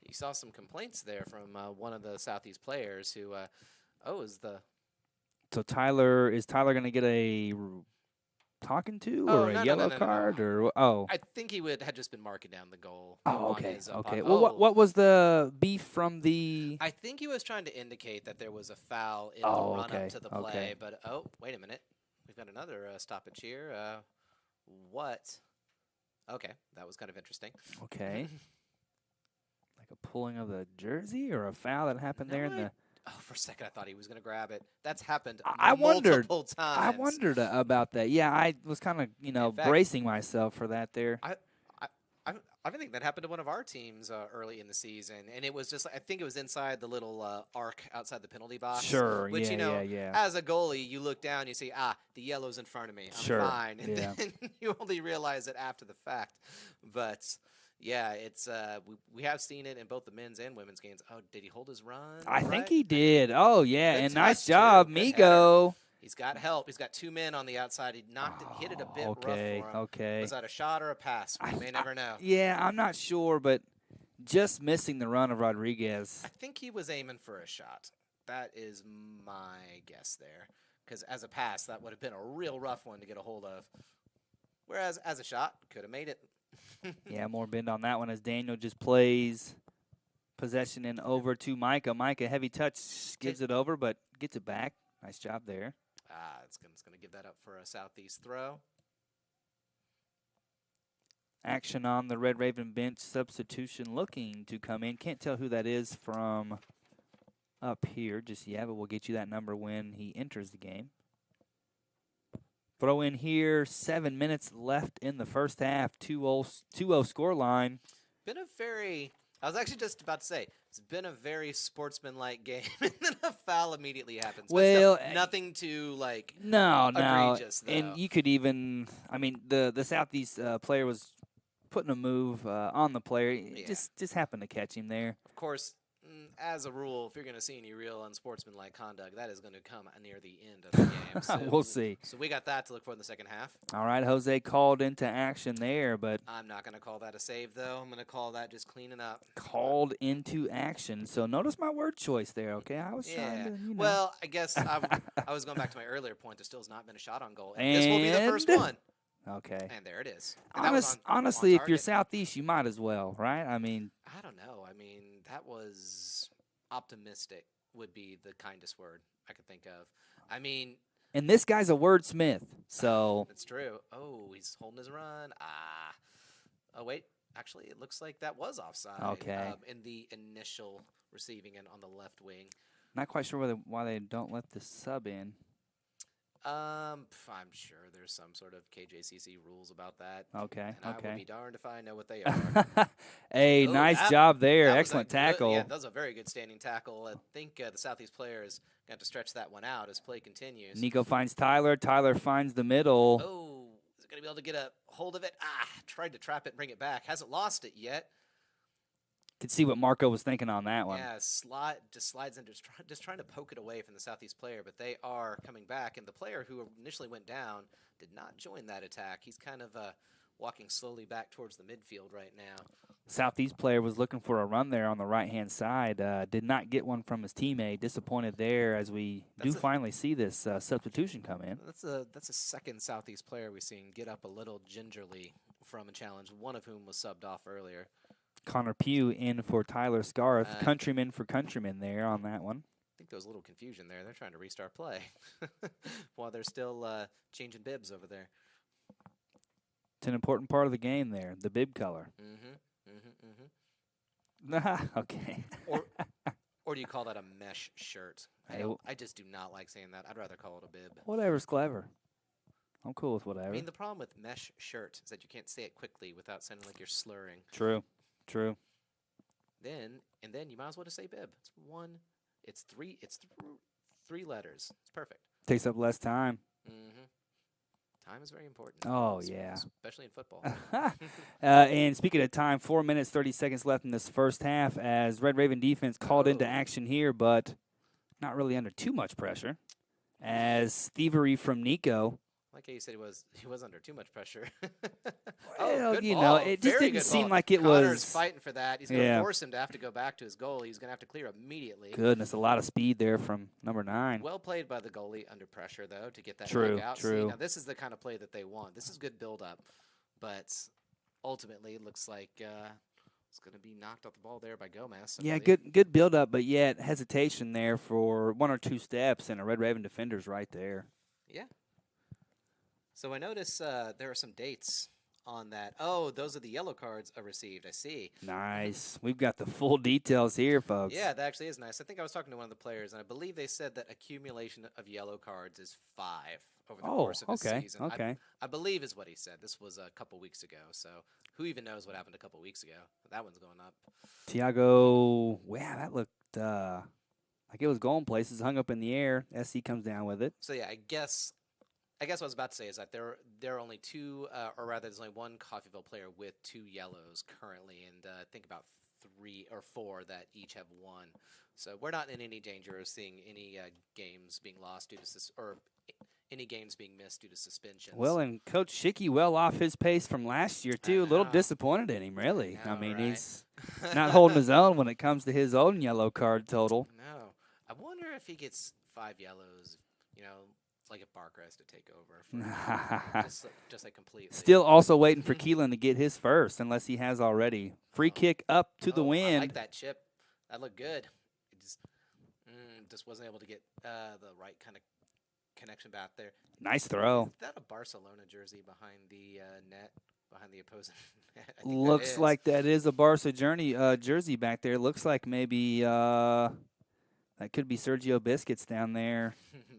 You saw some complaints there from one of the Southeast players who, So is Tyler going to get a talking to or a yellow card? Or I think he had just been marking down the goal. Oh, okay. Well, what was the beef from the? I think he was trying to indicate that there was a foul in the run up to the play. But wait a minute, we've got another stoppage here. What? Okay, that was kind of interesting. Okay. Like a pulling of the jersey or a foul that happened there in the. Oh, for a second I thought he was going to grab it. That's happened multiple times. I wondered about that. Yeah, I was kind of bracing myself for that there. I think that happened to one of our teams early in the season, and it was just I think it was inside the little arc outside the penalty box. Sure, which as a goalie, you look down, you see the yellow's in front of me. I'm fine, and then you only realize it after the fact. But yeah, it's we have seen it in both the men's and women's games. Oh, did he hold his run? I think he did. Oh yeah, and nice job, Migo. He's got help. He's got 2 men on the outside. He hit it a bit rough for him. Okay. Was that a shot or a pass? We may never know. Yeah, I'm not sure, but just missing the run of Rodriguez. I think he was aiming for a shot. That is my guess there. Because as a pass, that would have been a real rough one to get a hold of. Whereas as a shot, could have made it. Yeah, more bend on that one as Daniel just plays possession and over to Micah. Micah, heavy touch, gives it over, but gets it back. Nice job there. It's going to give that up for a Southeast throw. Action on the Red Raven bench. Substitution looking to come in. Can't tell who that is from up here just yet, but we'll get you that number when he enters the game. Throw in here. 7 minutes left in the first half. 2-0 score line. Been a very... I was actually just about to say, it's been a very sportsmanlike game, and then a foul immediately happens. Well, but nothing too, like, no, egregious, though. And you could even, I mean, the Southeast player was putting a move on the player. Yeah. Just happened to catch him there. Of course, as a rule, if you're going to see any real unsportsmanlike conduct, that is going to come near the end of the game. So, we'll see. So we got that to look for in the second half. All right, Jose called into action there, but I'm not going to call that a save, though. I'm going to call that just cleaning up. Called into action. So notice my word choice there, okay? I was trying to, you know. Well, I guess I was going back to my earlier point. There still has not been a shot on goal. And this will be the first one. Okay. And there it is. Honestly, if you're Southeast, you might as well, right? I mean. I don't know. I mean, that was optimistic would be the kindest word I could think of. I mean. And this guy's a wordsmith, so. That's true. Oh, he's holding his run. Oh, wait. Actually, it looks like that was offside. Okay. In the initial receiving end on the left wing. Not quite sure why they don't let the sub in. I'm sure there's some sort of KJCC rules about that. Okay. And okay. I will be darned if I know what they are. Hey, nice job there. Excellent tackle. Yeah, that was a very good standing tackle. I think the Southeast player is going to stretch that one out as play continues. Nico finds Tyler. Tyler finds the middle. Oh, is it going to be able to get a hold of it? Tried to trap it and bring it back. Hasn't lost it yet. Could see what Marco was thinking on that one. Yeah, just slides in, just trying to poke it away from the Southeast player, but they are coming back. And the player who initially went down did not join that attack. He's kind of walking slowly back towards the midfield right now. Southeast player was looking for a run there on the right-hand side. Did not get one from his teammate. Disappointed there as we finally see this substitution come in. That's a second Southeast player we've seen get up a little gingerly from a challenge, one of whom was subbed off earlier. Connor Pugh in for Tyler Scarth. Countryman for countryman there on that one. I think there was a little confusion there. They're trying to restart play while they're still changing bibs over there. It's an important part of the game there, the bib color. Okay. Or do you call that a mesh shirt? I just do not like saying that. I'd rather call it a bib. Whatever's clever. I'm cool with whatever. I mean, the problem with mesh shirt is that you can't say it quickly without sounding like you're slurring. True. Then you might as well just say bib. It's three letters. It's perfect. Takes up less time. Time is very important. Oh, yeah. Especially in football. And speaking of time, 4 minutes, 30 seconds left in this first half as Red Raven defense called into action here, but not really under too much pressure. As thievery from Nico. Like how you said he was under too much pressure. Well, good you ball. know, it just Very didn't good seem ball. like it Connor's was fighting for that. He's going to force him to have to go back to his goal. He's going to have to clear immediately. Goodness, a lot of speed there from number 9. Well played by the goalie under pressure, though, to get that True, puck out. true. See, now, this is the kind of play that they want. This is good build-up, but ultimately it looks like it's going to be knocked off the ball there by Gomez. Yeah, good build-up, but yet hesitation there for 1 or 2 steps, and a Red Raven defender's right there. Yeah. So I notice there are some dates on that. Oh, those are the yellow cards I received. I see. Nice. We've got the full details here, folks. Yeah, that actually is nice. I think I was talking to one of the players, and I believe they said that accumulation of yellow cards is 5 over the course of the season. Okay. I believe is what he said. This was a couple weeks ago, so who even knows what happened a couple weeks ago? That one's going up. Tiago, wow, that looked like it was going places, hung up in the air. SC comes down with it. So, yeah, I guess what I was about to say is that there are only 2, or rather, there's only 1 Coffeyville player with 2 yellows currently, and I think about 3 or 4 that each have 1. So we're not in any danger of seeing any games being lost due to or any games being missed due to suspensions. Well, and Coach Schicky well off his pace from last year, too. A little disappointed in him, really. I know, mean, right? he's not holding his own when it comes to his own yellow card total. No. I wonder if he gets 5 yellows, like if Barker has to take over. Just like completely. Still also waiting for Keelan to get his first, unless he has already. Free kick up to the wind. I like that chip. That looked good. It just wasn't able to get the right kind of connection back there. Nice throw. Is that a Barcelona jersey behind the net, behind the opposing net? Looks like that is a Barca jersey back there. Looks like maybe that could be Sergio Biscuits down there.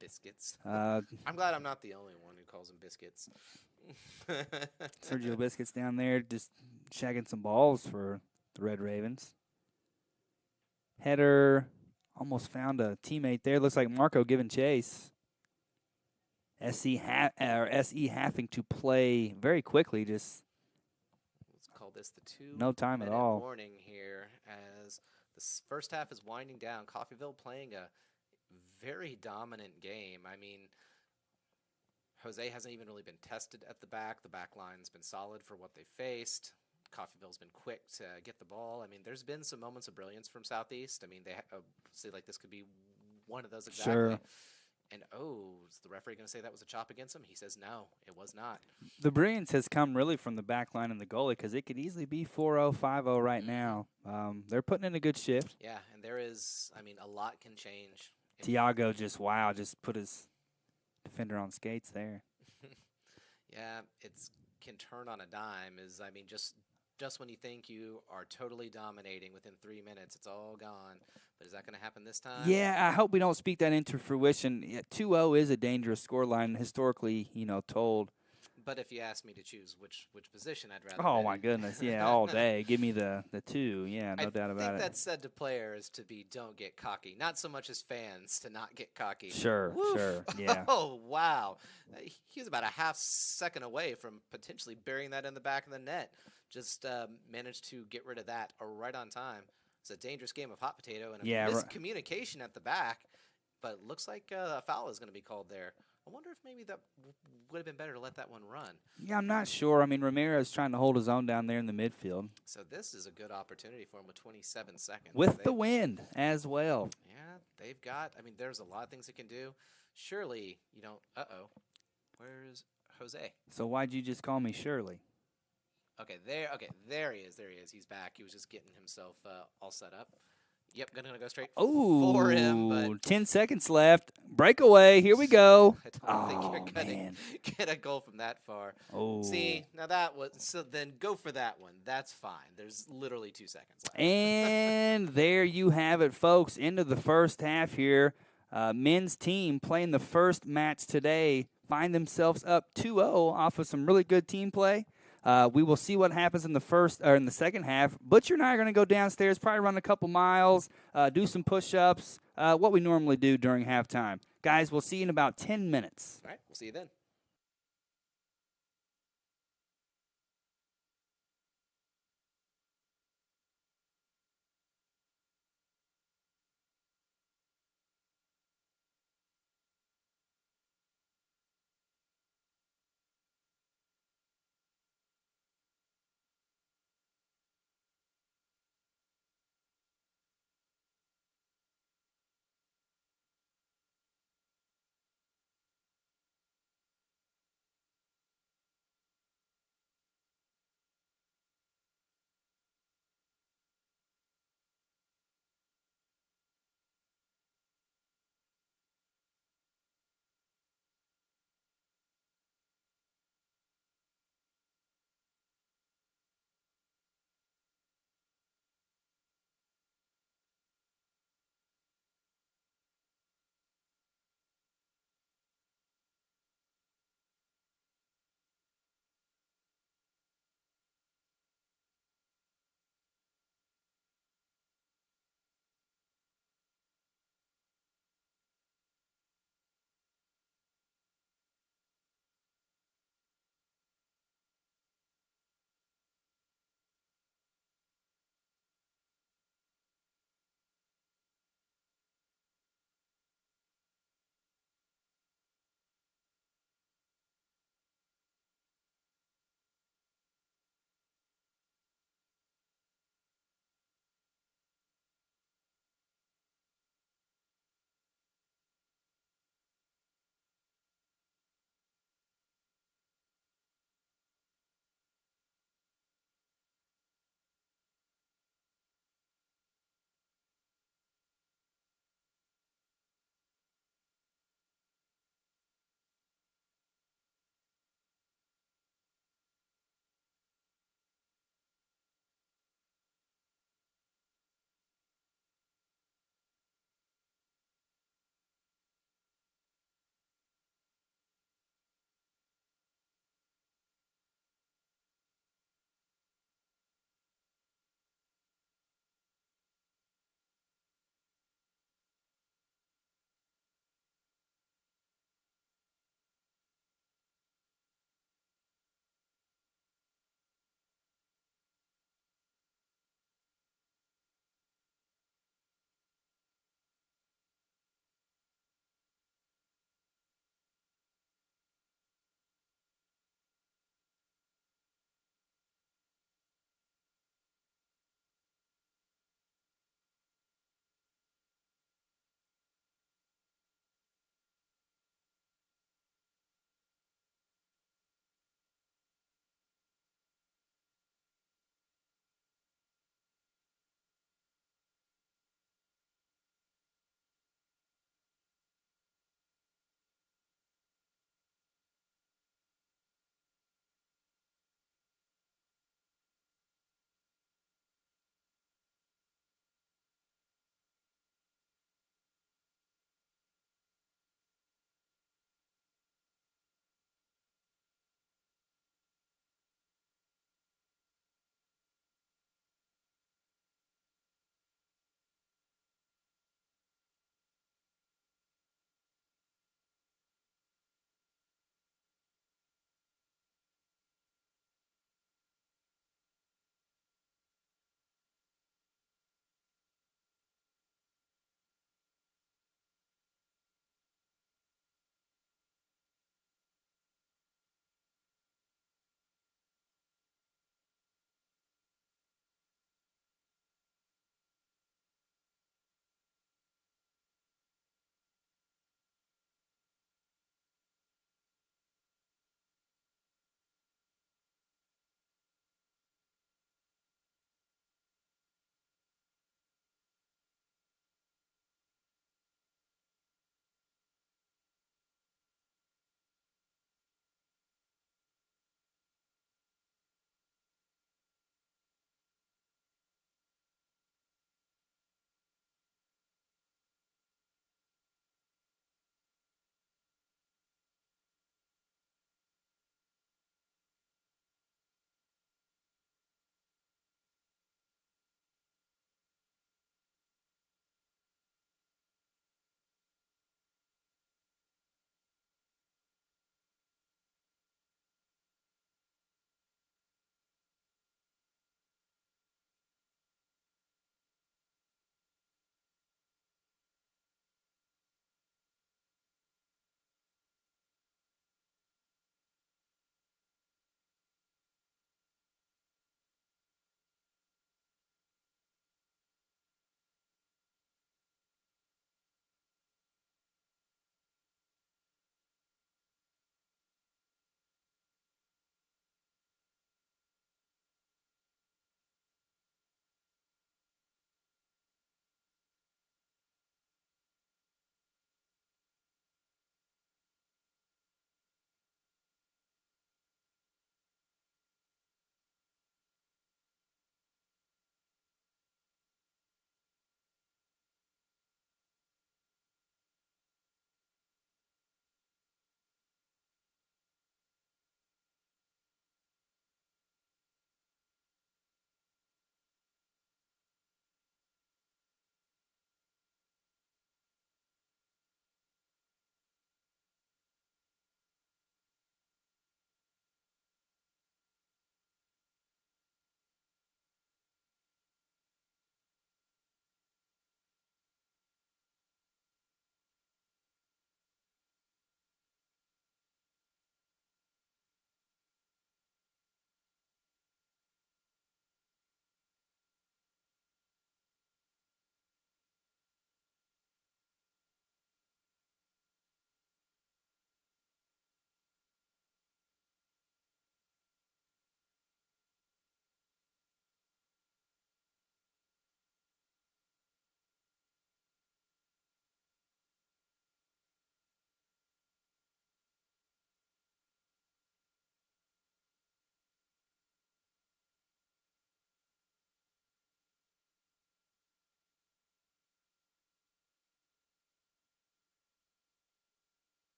Biscuits. I'm glad I'm not the only one who calls them biscuits. Sergio Biscuits down there just shagging some balls for the Red Ravens. Header almost found a teammate there. Looks like Marco giving chase. SE having to play very quickly. Just let's call this the 2 no time at all. Warning here as the first half is winding down. Coffeyville playing a very dominant game. I mean, Jose hasn't even really been tested at the back. The back line's been solid for what they faced. Coffeyville's been quick to get the ball. I mean, there's been some moments of brilliance from Southeast. I mean, they see like this could be one of those exactly. Sure. And, is the referee going to say that was a chop against him? He says no, it was not. The brilliance has come really from the back line and the goalie because it could easily be 4-0, 5-0 right now. They're putting in a good shift. Yeah, and there is, I mean, a lot can change. Tiago just put his defender on skates there. Yeah, it can turn on a dime. Just when you think you are totally dominating within 3 minutes, it's all gone. But is that going to happen this time? Yeah, I hope we don't speak that into fruition. 2-0 is a dangerous scoreline, historically, told. But if you ask me to choose which position, I'd rather. Oh, my goodness, yeah, all day. Give me the 2, yeah, no doubt about it. I think that's said to players to be don't get cocky. Not so much as fans to not get cocky. Sure, sure, yeah. Oh, wow. He was about a half second away from potentially burying that in the back of the net. Just managed to get rid of that right on time. It's a dangerous game of hot potato and a miscommunication at the back, but it looks like a foul is going to be called there. I wonder if maybe that would have been better to let that one run. Yeah, I'm not sure. I mean, Ramirez trying to hold his own down there in the midfield. So this is a good opportunity for him with 27 seconds. With the wind as well. Yeah, they've got, I mean, there's a lot of things they can do. Surely, where's Jose? So why'd you just call me Shirley? Okay, there he is. He's back. He was just getting himself all set up. Yep, gonna go straight for him. But 10 seconds left. Breakaway. Here we go. I don't think you're gonna get a goal from that far. Oh. See, now that was so. Then go for that one. That's fine. There's literally 2 seconds left. And there you have it, folks. End of the first half here. Men's team playing the first match today find themselves up 2-0 off of some really good team play. We will see what happens in the second half. Butcher and I are going to go downstairs, probably run a couple miles, do some push-ups, what we normally do during halftime. Guys, we'll see you in about 10 minutes. All right, we'll see you then.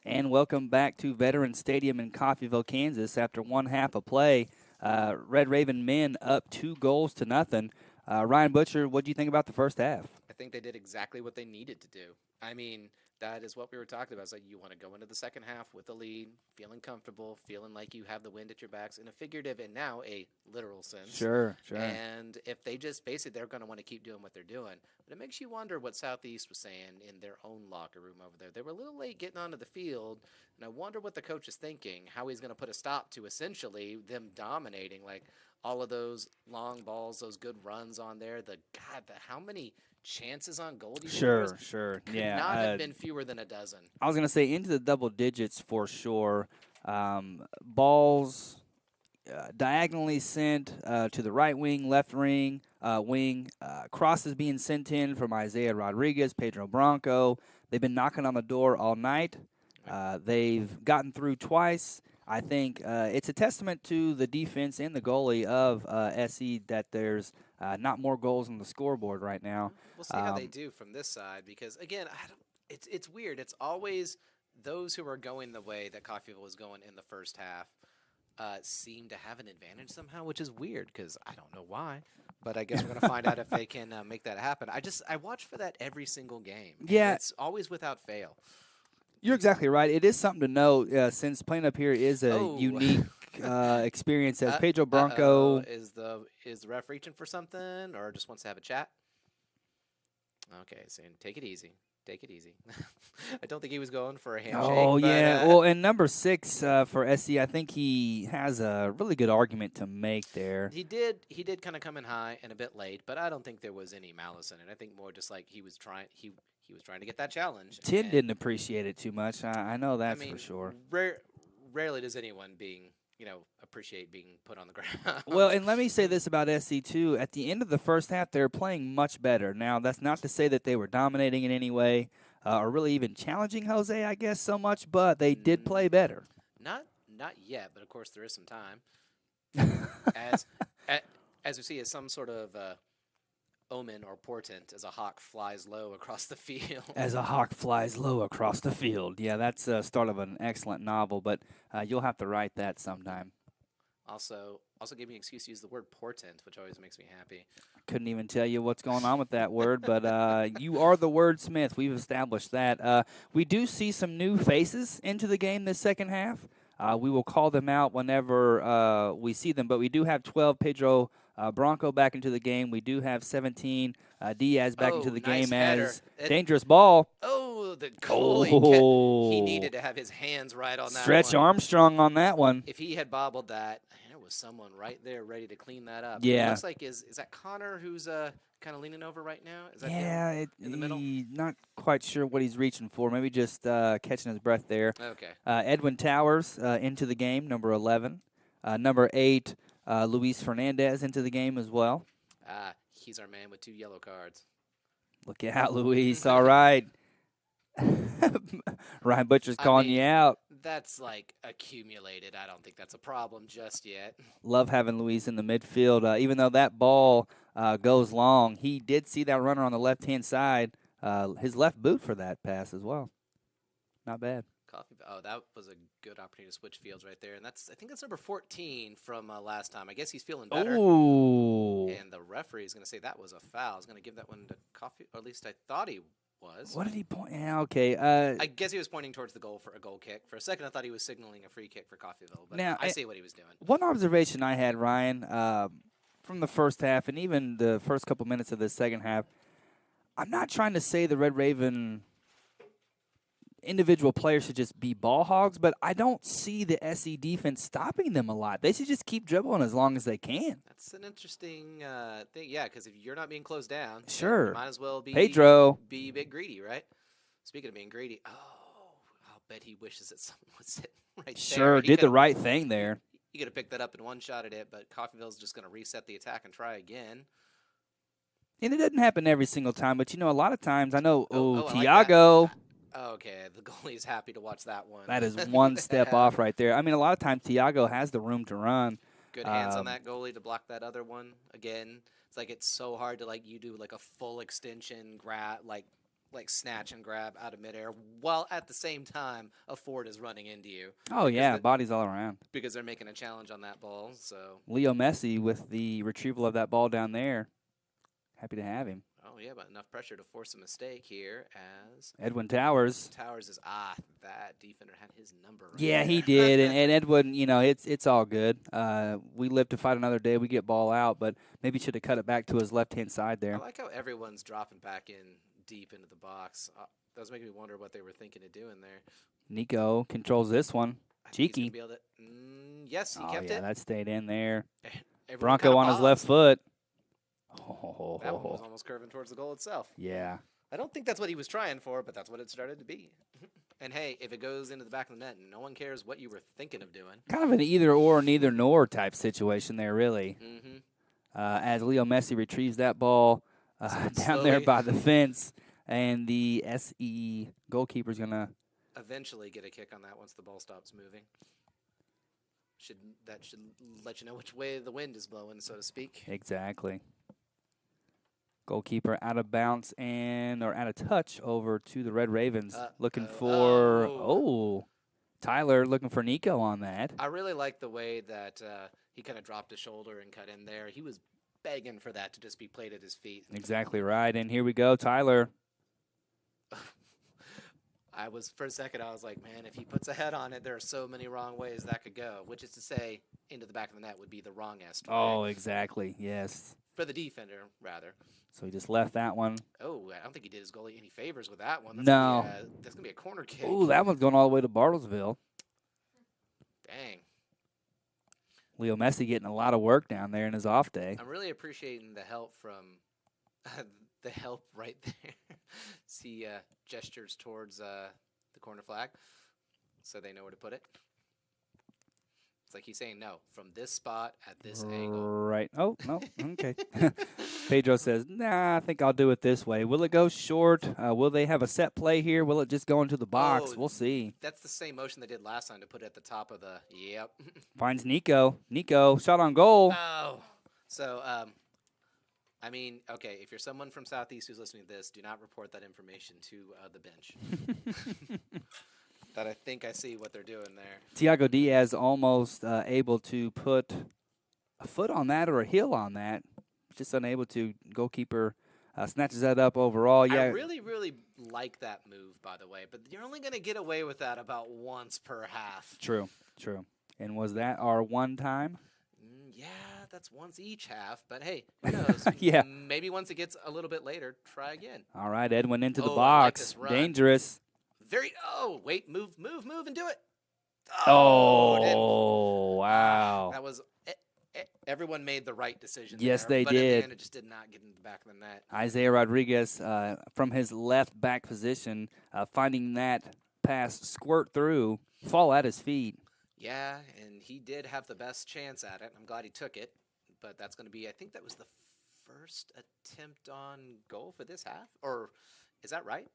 And welcome back to Veterans Stadium in Coffeyville, Kansas. After one half of play, Red Raven men up 2-0. Ryan Butcher, what do you think about the first half? I think they did exactly what they needed to do. I mean, that is what we were talking about. It's like you want to go into the second half with a lead, feeling comfortable, feeling like you have the wind at your backs in a figurative and now a literal sense. Sure. And if they just basically, they're going to want to keep doing what they're doing. But it makes you wonder what Southeast was saying in their own locker room over there. They were a little late getting onto the field, and I wonder what the coach is thinking, how he's going to put a stop to essentially them dominating, like all of those long balls, those good runs on there. How many chances on goal? Sure. Could Yeah. not have been fewer than a dozen. I was going to say into the double digits for sure. Balls diagonally sent to the right wing, left wing, crosses being sent in from Isaiah Rodriguez, Pedro Bronco. They've been knocking on the door all night. They've gotten through twice. I think it's a testament to the defense and the goalie of SE that there's not more goals on the scoreboard right now. We'll see how they do from this side because, again, it's weird. It's always those who are going the way that Coffeyville was going in the first half seem to have an advantage somehow, which is weird because I don't know why. But I guess we're going to find out if they can make that happen. I watch for that every single game. Yeah. It's always without fail. You're exactly right. It is something to note since playing up here is a unique experience. As Pedro Bronco is the ref reaching for something or just wants to have a chat? Okay, saying take it easy. Take it easy. I don't think he was going for a handshake. Oh, but, yeah. Well, and number 6 for SC, I think he has a really good argument to make there. He did kind of come in high and a bit late, but I don't think there was any malice in it. I think more just like he was trying to get that challenge. Tim didn't appreciate it too much. I know that's for sure. Rarely does anyone appreciate being put on the ground. Well, and let me say this about SC too. At the end of the first half, they were playing much better. Now, that's not to say that they were dominating in any way or really even challenging Jose, I guess, so much, but they did play better. Not yet, but of course there is some time. As we see, as some sort of omen or portent as a hawk flies low across the field. As a hawk flies low across the field. Yeah, that's the start of an excellent novel, but you'll have to write that sometime. Also gave me an excuse to use the word portent, which always makes me happy. Couldn't even tell you what's going on with that word, but you are the wordsmith. We've established that. We do see some new faces into the game this second half. We will call them out whenever we see them, but we do have 12 Pedro Bronco back into the game. We do have 17 Diaz back into the game as dangerous ball. Oh, the goalie. He needed to have his hands right on that Stretch one. Armstrong on that one. If he had bobbled that, there was someone right there ready to clean that up. Yeah. It looks like, is that Connor who's kind of leaning over right now? Is that him in the middle? Not quite sure what he's reaching for. Maybe just catching his breath there. Okay. Edwin Towers into the game, number 11. Number 8, Luis Fernandez into the game as well. He's our man with 2 yellow cards. Look out, Luis. All right. Ryan Butcher's calling you out. That's like accumulated. I don't think that's a problem just yet. Love having Luis in the midfield. Even though that ball goes long, he did see that runner on the left-hand side. His left boot for that pass as well. Not bad. Oh, that was a good opportunity to switch fields right there. And I think that's number 14 from last time. I guess he's feeling better. Ooh. And the referee is going to say that was a foul. I was going to give that one to Coffey, or at least I thought he was. What did he point? Yeah, okay. I guess he was pointing towards the goal for a goal kick. For a second, I thought he was signaling a free kick for Coffeyville, but now, I see what he was doing. One observation I had, Ryan, from the first half and even the first couple minutes of the second half, I'm not trying to say the Red Raven individual players should just be ball hogs, but I don't see the SE defense stopping them a lot. They should just keep dribbling as long as they can. That's an interesting thing, yeah, because if you're not being closed down, sure, you might as well be a bit greedy, right? Speaking of being greedy, I'll bet he wishes that someone was sitting right there. Sure, did the right thing there. He could have picked that up and one-shot at it, but Coffeyville's just going to reset the attack and try again. And it doesn't happen every single time, but, a lot of times, I know, I Tiago. like okay, the goalie's happy to watch that one. That is one step off right there. I mean, a lot of times Tiago has the room to run. Good hands on that goalie to block that other one. Again, it's so hard to you do a full extension grab like snatch and grab out of midair, while at the same time a Ford is running into you. Oh, yeah, bodies all around. Because they're making a challenge on that ball. So Leo Messi with the retrieval of that ball down there. Happy to have him. Oh, yeah, but enough pressure to force a mistake here as Edwin Towers. Towers is, that defender had his number right Yeah, there. he did. And Edwin, it's all good. We live to fight another day. We get ball out, but maybe should have cut it back to his left-hand side there. I like how everyone's dropping back in deep into the box. That was making me wonder what they were thinking of doing there. Nico controls this one. Cheeky. Yes, he kept it. Yeah, that stayed in there. Everyone Bronco on his left foot. That one was almost curving towards the goal itself. Yeah. I don't think that's what he was trying for, but that's what it started to be. And, hey, if it goes into the back of the net, no one cares what you were thinking of doing. Kind of an either-or, neither-nor type situation there, really. Mm-hmm. As Leo Messi retrieves that ball down there by the fence, and the SE goalkeeper's going to eventually get a kick on that once the ball stops moving. That should let you know which way the wind is blowing, so to speak. Exactly. Goalkeeper out of bounds or out of touch over to the Red Ravens. Looking for Tyler looking for Nico on that. I really like the way that he kind of dropped his shoulder and cut in there. He was begging for that to just be played at his feet. Exactly right. And here we go, Tyler. For a second, I was like, man, if he puts a head on it, there are so many wrong ways that could go, which is to say, into the back of the net would be the wrongest way. Oh, exactly. Yes. For the defender, rather. So he just left that one. Oh, I don't think he did his goalie any favors with that one. No. That's going to be a corner kick. Oh, that one's going all the way to Bartlesville. Dang. Leo Messi getting a lot of work down there in his off day. I'm really appreciating the help from the help right there. See gestures towards the corner flag so they know where to put it. It's like he's saying no from this spot at this angle. Right. Oh, no. Okay. Pedro says, nah, I think I'll do it this way. Will it go short? Will they have a set play here? Will it just go into the box? We'll see. That's the same motion they did last time to put it at the top of the – yep. Finds Nico. Nico, shot on goal. Oh. So, I mean, okay, if you're someone from Southeast who's listening to this, do not report that information to the bench. That I think I see what they're doing there. Tiago Diaz almost able to put a foot on that or a heel on that. Just unable to. Goalkeeper snatches that up overall. Yeah. I really, really like that move, by the way, but you're only going to get away with that about once per half. True. And was that our one time? Yeah, that's once each half, but hey, who knows? Yeah. Maybe once it gets a little bit later, try again. All right, Edwin into the I box. like Dangerous. Wait, move, and do it. Wow. That was, everyone made the right decision. Yes, there, they but did. At the end, it just did not get in the back of the net. Isaiah Rodriguez from his left back position, finding that pass squirt through, fall at his feet. Yeah, and he did have the best chance at it. I'm glad he took it, but that's going to be, I think that was the first attempt on goal for this half, or is that right?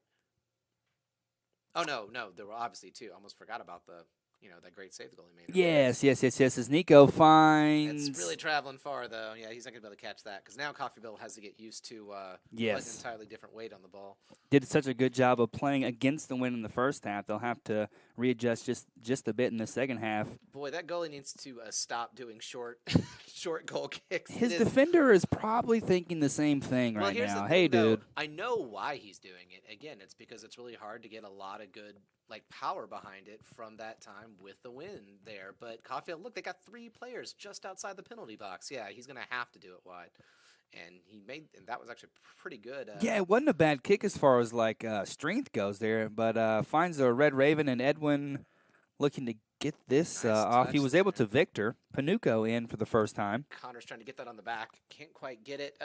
Oh, no, there were obviously two. I almost forgot about that great save the goalie made. Yes. As Nico finds. It's really traveling far, though. Yeah, he's not going to be able to catch that because now Coffeyville has to get used to an entirely different weight on the ball. Did such a good job of playing against the wind in the first half. They'll have to readjust just a bit in the second half. Boy, that goalie needs to stop doing short goal kicks. His defender is probably thinking the same thing right now. Hey, dude. I know why he's doing it. Again, it's because it's really hard to get a lot of good power behind it from that time with the wind there. But Caulfield, look, they got 3 players just outside the penalty box. Yeah, he's going to have to do it wide. And that was actually pretty good. Yeah, it wasn't a bad kick as far as strength goes there, but finds a Red Raven and Edwin looking to get this off. He was able to Victor Panuco in for the first time. Connor's trying to get that on the back. Can't quite get it.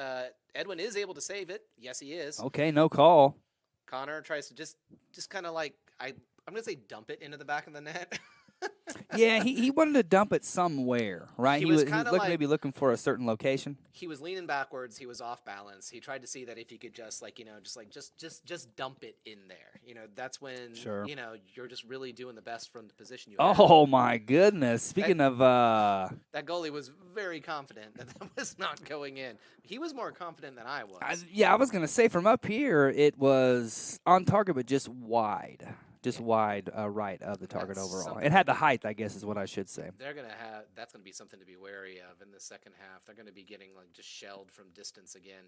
Edwin is able to save it. Yes, he is. Okay, no call. Connor tries to just kind of I'm going to say dump it into the back of the net. Yeah, he wanted to dump it somewhere, right? He was He was kind of like maybe looking for a certain location. he was leaning backwards. He was off balance. He tried to see that if he could just just dump it in there. That's when Sure. you're just really doing the best from the position you have. Oh my goodness! Speaking of, That goalie was very confident that was not going in. He was more confident than I was. I was gonna say from up here it was on target, but just wide. Just wide right of the target That's overall. something It had the to be- height, I guess, is what I should say. That's gonna be something to be wary of in the second half. They're gonna be getting just shelled from distance again,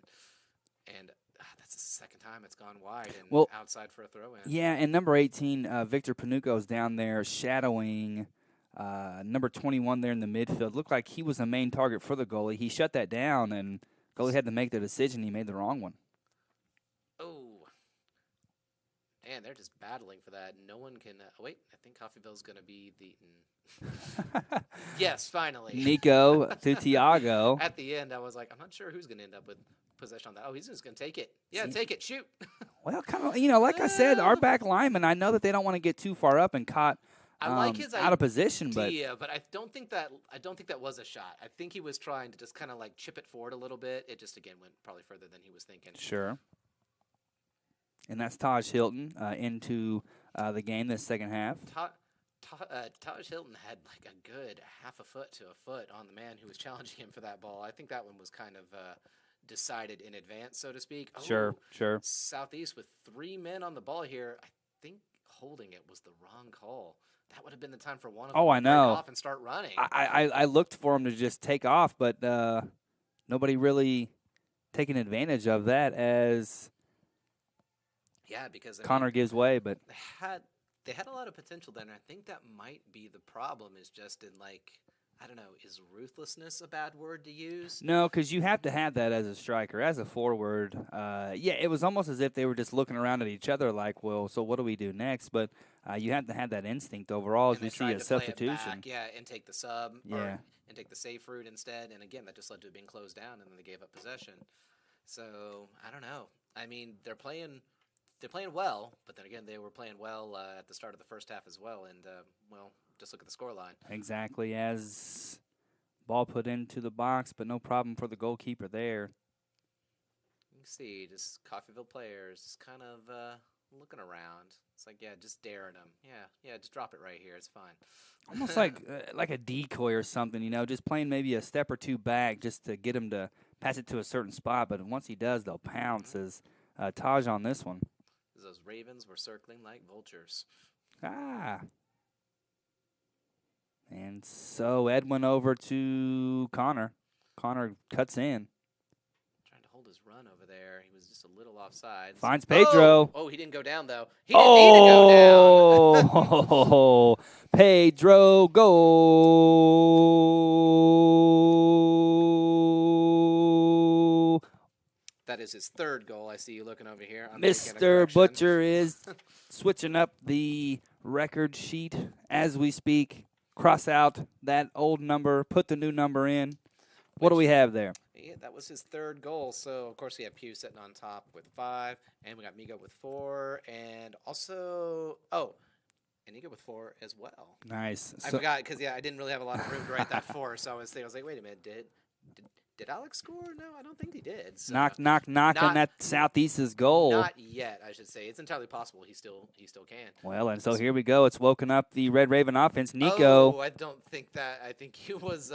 and that's the second time it's gone wide and outside for a throw in. Yeah, and number 18, Victor Panuco is down there shadowing number 21 there in the midfield. Looked like he was the main target for the goalie. He shut that down, and goalie had to make the decision. He made the wrong one. Oh. Man, they're just battling for that. No one can. Wait, I think Coffeyville's going to be the. Yes, finally. Nico to Tiago. At the end, I was like, I'm not sure who's going to end up with possession on that. Oh, he's just going to take it. Yeah, take it. Shoot. Well, kind of, like I said, our back linemen, I know that they don't want to get too far up and caught I like his out of position. But I don't think that was a shot. I think he was trying to just kind of chip it forward a little bit. It just, again, went probably further than he was thinking. Sure. And that's Taj Hilton into the game this second half. Taj Hilton had a good half a foot to a foot on the man who was challenging him for that ball. I think that one was kind of decided in advance, so to speak. Sure. Southeast with 3 men on the ball here. I think holding it was the wrong call. That would have been the time for one of them to break off and start running. I looked for him to just take off, but nobody really taking advantage of that as because Connor gives way. But they had a lot of potential then. And I think that might be the problem is just in I don't know, is ruthlessness a bad word to use? No, because you have to have that as a striker. As a forward, it was almost as if they were just looking around at each other like, well, so what do we do next? But you have to have that instinct overall as we see a substitution. And take the sub and take the safe route instead. And, again, that just led to it being closed down, and then they gave up possession. So, I don't know. I mean, they're playing well, but then, again, they were playing well at the start of the first half as well. And, just look at the scoreline. Exactly, as ball put into the box, but no problem for the goalkeeper there. You can see just Coffeyville players just kind of looking around. It's just daring them. Yeah, just drop it right here. It's fine. Almost like a decoy or something, just playing maybe a step or two back just to get him to pass it to a certain spot. But once he does, they'll pounce as Taj on this one. Those ravens were circling like vultures. And so Edwin over to Connor. Connor cuts in. Trying to hold his run over there. He was just a little offside. Finds Pedro. Oh, he didn't go down, though. He didn't need to go down. Oh, Pedro goal. That is his third goal. I see you looking over here. Mr. Butcher is switching up the record sheet as we speak. Cross out that old number, put the new number in. What do we have there? Yeah, that was his third goal. So, of course, we have Pew sitting on top with 5, and we got Migo with 4, and also, and Nico with 4 as well. Nice. I forgot because, I didn't really have a lot of room to write that 4, so I was like, wait a minute, did Alex score? No, I don't think he did. So knock on that Southeast's goal. Not yet, I should say. It's entirely possible he still can. Well, and so here we go. It's woken up the Red Raven offense. Nico. Oh, I don't think that. I think he was,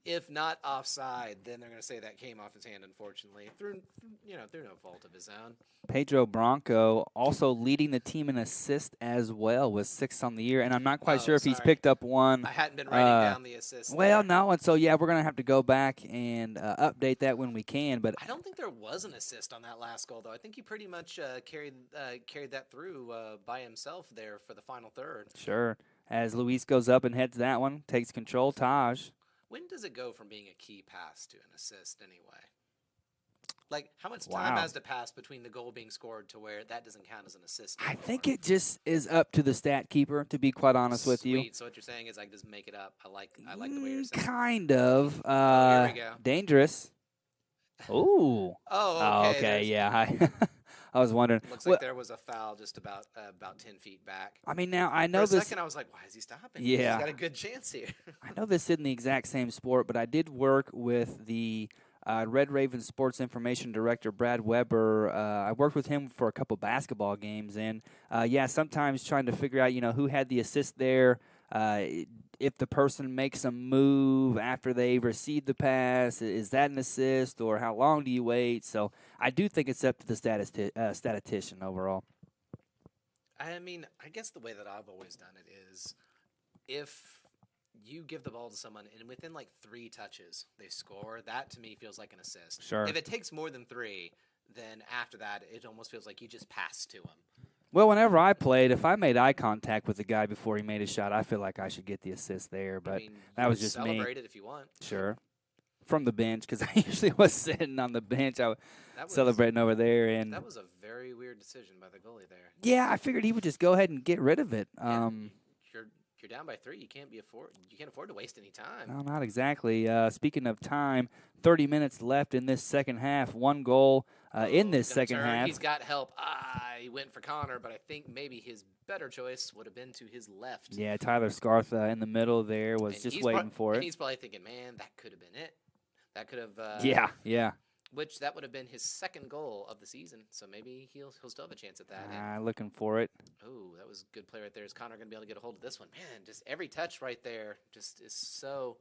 if not offside, then they're going to say that came off his hand, unfortunately, through no fault of his own. Pedro Bronco also leading the team in assists as well with 6 on the year, and I'm not quite sure if he's picked up one. I hadn't been writing down the assists. Well, no, and so we're going to have to go back and update that when we can. But I don't think there was an assist on that last goal, though. I think he pretty much carried that through by himself there for the final third. Sure, as Luis goes up and heads that one, takes control. Taj. When does it go from being a key pass to an assist anyway? How much time has to pass between the goal being scored to where that doesn't count as an assist anymore? I think it just is up to the stat keeper, to be quite honest with you. So what you're saying is just make it up. I like the way you're saying. Kind of. Here we go. Dangerous. Ooh. Oh, okay. Okay, yeah. I was wondering. Looks like there was a foul just about 10 feet back. I mean, now I know For a this. second, I was like, why is he stopping? Yeah. He's got a good chance here. I know this isn't the exact same sport, but I did work with the Red Raven Sports Information Director, Brad Weber. I worked with him for a couple basketball games, and sometimes trying to figure out, who had the assist there. If the person makes a move after they receive the pass, is that an assist, or how long do you wait? So I do think it's up to the statistician overall. I mean, I guess the way that I've always done it is if you give the ball to someone and within like 3 touches they score, that to me feels like an assist. Sure. If it takes more than 3, then after that it almost feels like you just passed to him. Well, whenever I played, if I made eye contact with the guy before he made a shot, I feel like I should get the assist there. But that was just me. Celebrate it if you want. Sure. From the bench, because I usually was sitting on the bench. I was celebrating over there. And that was a very weird decision by the goalie there. Yeah, I figured he would just go ahead and get rid of it. You're down by 3. You can't afford to waste any time. No, not exactly. Speaking of time, 30 minutes left in this second half. 1 goal in this second half. He's got help. He went for Connor, but I think maybe his better choice would have been to his left. Yeah, Tyler Scarth in the middle there was just waiting for it. And he's probably thinking, man, that could have been it. That could have. Yeah. Which that would have been his second goal of the season, so maybe he'll still have a chance at that. Looking for it. Oh, that was a good play right there. Is Connor going to be able to get a hold of this one? Man, just every touch right there just is so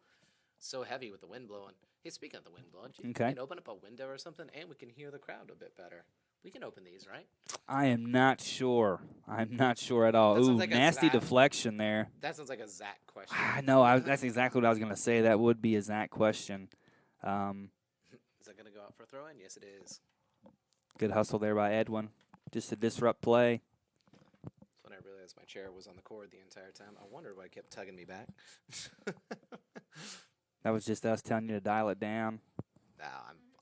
heavy with the wind blowing. Hey, speaking of the wind blowing, you can open up a window or something, and we can hear the crowd a bit better. We can open these, right? I am not sure. I'm not sure at all. Ooh, like nasty deflection there. That sounds like a Zach question. I know. That's exactly what I was going to say. That would be a Zach question. Is that going to go out for a throw-in? Yes, it is. Good hustle there by Edwin, just to disrupt play. That's when I realized my chair was on the cord the entire time. I wondered why it kept tugging me back. That was just us telling you to dial it down. No,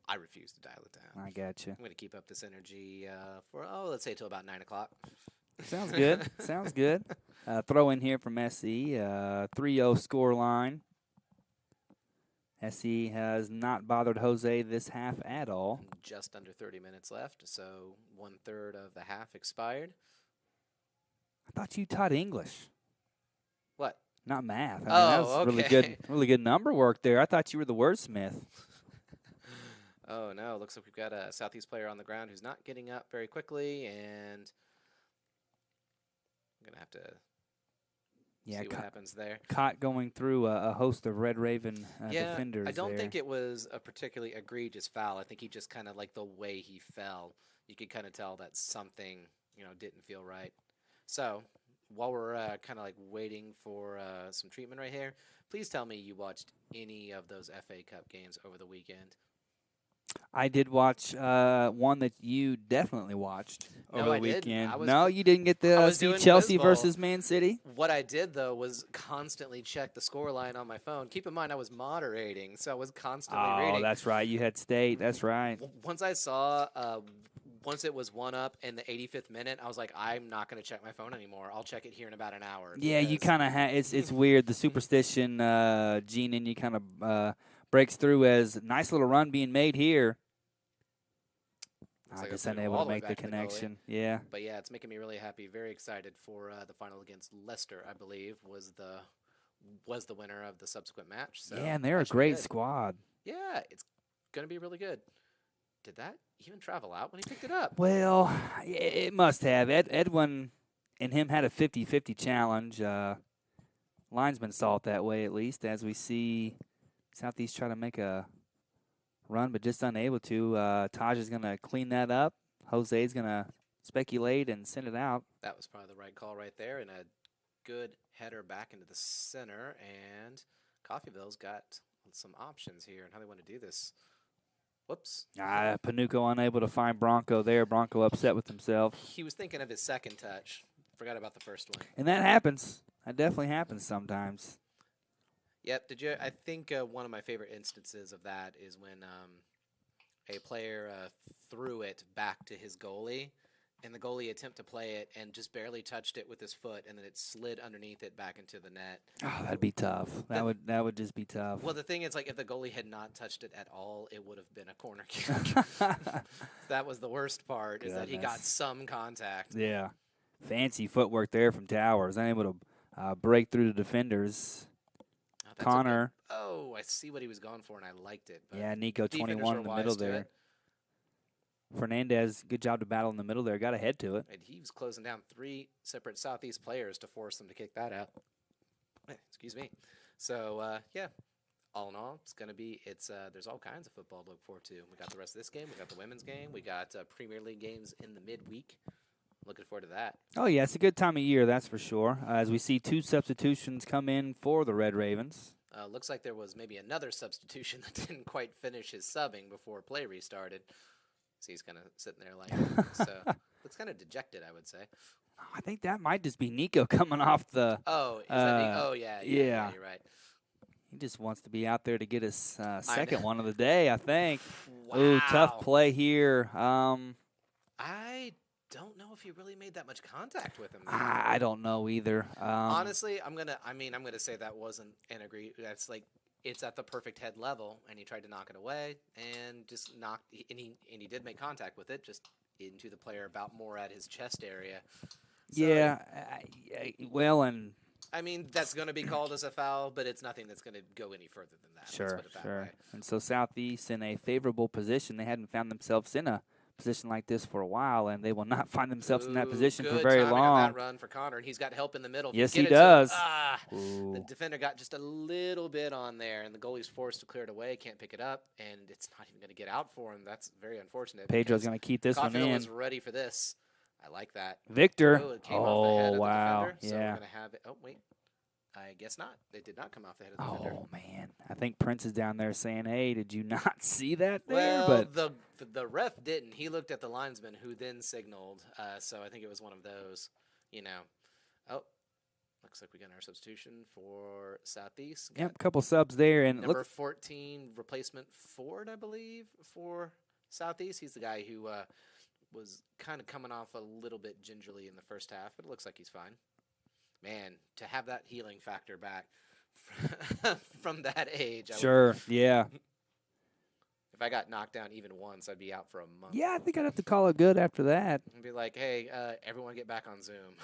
I refuse to dial it down. I got you. I'm going to keep up this energy for, let's say till about 9 o'clock. Sounds good. Sounds good. Throw in here from SE, 3-0 score line. SE has not bothered Jose this half at all. Just under 30 minutes left, so 1/3 of the half expired. I thought you taught English. What? Not math. I mean, that's okay. really good number work there. I thought you were the wordsmith. Oh, no. Looks like we've got a Southeast player on the ground who's not getting up very quickly, and I'm going to have to see what happens there. Caught going through a host of Red Raven defenders. I don't think it was a particularly egregious foul. I think he just kind of, like the way he fell, you could kind of tell that something, didn't feel right. So while we're kind of like waiting for some treatment right here, please tell me you watched any of those FA Cup games over the weekend. I did watch one that you definitely watched over the weekend. No, you didn't get to see Chelsea versus Man City? What I did, though, was constantly check the scoreline on my phone. Keep in mind, I was moderating, so I was constantly reading. Oh, that's right. You had State. That's right. Once I saw, once it was 1-0 in the 85th minute, I was like, I'm not going to check my phone anymore. I'll check it here in about an hour. Yeah, you kind of have. It's weird. The superstition gene in you kind of breaks through as a nice little run being made here. I guess unable to make the connection. Yeah. But yeah, it's making me really happy. Very excited for the final against Leicester, I believe, was the winner of the subsequent match. So yeah, and they're a great squad. Yeah, it's going to be really good. Did that even travel out when he picked it up? Well, it must have. Edwin and him had a 50-50 challenge. Linesman saw it that way, at least, as we see Southeast try to make a run, but just unable to. Taj is going to clean that up. Jose is going to speculate and send it out. That was probably the right call right there, and a good header back into the center. And Coffeyville's got some options here and how they want to do this. Whoops. Panuco unable to find Bronco there. Bronco upset with himself. He was thinking of his second touch. Forgot about the first one. And that happens. That definitely happens sometimes. Yep. I think one of my favorite instances of that is when a player threw it back to his goalie, and the goalie attempt to play it and just barely touched it with his foot, and then it slid underneath it back into the net. Oh, that'd be tough. That would just be tough. Well, the thing is, like, if the goalie had not touched it at all, it would have been a corner kick. That was the worst part, is that he got some contact. Yeah. Fancy footwork there from Towers. Unable to break through the defenders. Connor. I see what he was going for, and I liked it. But yeah, Nico 21 in the middle there. Fernandez, good job to battle in the middle there. Got ahead to it. And he was closing down 3 separate Southeast players to force them to kick that out. Excuse me. So, yeah, all in all, it's going to be there's all kinds of football to look forward to. We got the rest of this game. We got the women's game. We got Premier League games in the midweek. Looking forward to that. Oh, yeah, it's a good time of year, that's for sure. As we see 2 substitutions come in for the Red Ravens. Looks like there was maybe another substitution that didn't quite finish his subbing before play restarted. So he's kind of sitting there like, so looks kind of dejected, I would say. I think that might just be Nico coming off the. Oh, is that Nico? Oh, yeah, you're right. He just wants to be out there to get his second one of the day, I think. Wow. Ooh, tough play here. I don't know if he really made that much contact with him. I don't know either. Honestly, I'm gonna say that wasn't an agree. That's like it's at the perfect head level, and he tried to knock it away and just knocked. And he did make contact with it, just into the player about more at his chest area. So, yeah. Well, and I mean that's going to be called as a foul, but it's nothing that's going to go any further than that. Sure, Let's put it that way. And so Southeast in a favorable position. They hadn't found themselves in a position like this for a while, and they will not find themselves in that position for very long. On that run for Connor, and he's got help in the middle. Yes, he does. The defender got just a little bit on there, and the goalie's forced to clear it away. Can't pick it up, and it's not even going to get out for him. That's very unfortunate. Pedro's going to keep this one in. Was ready for this. I like that. Victor. It came off the head of wow. The defender, so yeah. we're going to have it. Oh, wait. I guess not. They did not come off the head of the defender. Oh, man. I think Prince is down there saying, hey, did you not see that there? Well, the ref didn't. He looked at the linesman, who then signaled. So I think it was one of those, Oh, looks like we got our substitution for Southeast. Yep, a couple subs there. And number 14, replacement Ford, I believe, for Southeast. He's the guy who was kind of coming off a little bit gingerly in the first half, but it looks like he's fine. Man, to have that healing factor back from that age. Sure, yeah. If I got knocked down even once, I'd be out for a month. Yeah, I think I'd have to call it good after that. And be like, hey, everyone get back on Zoom.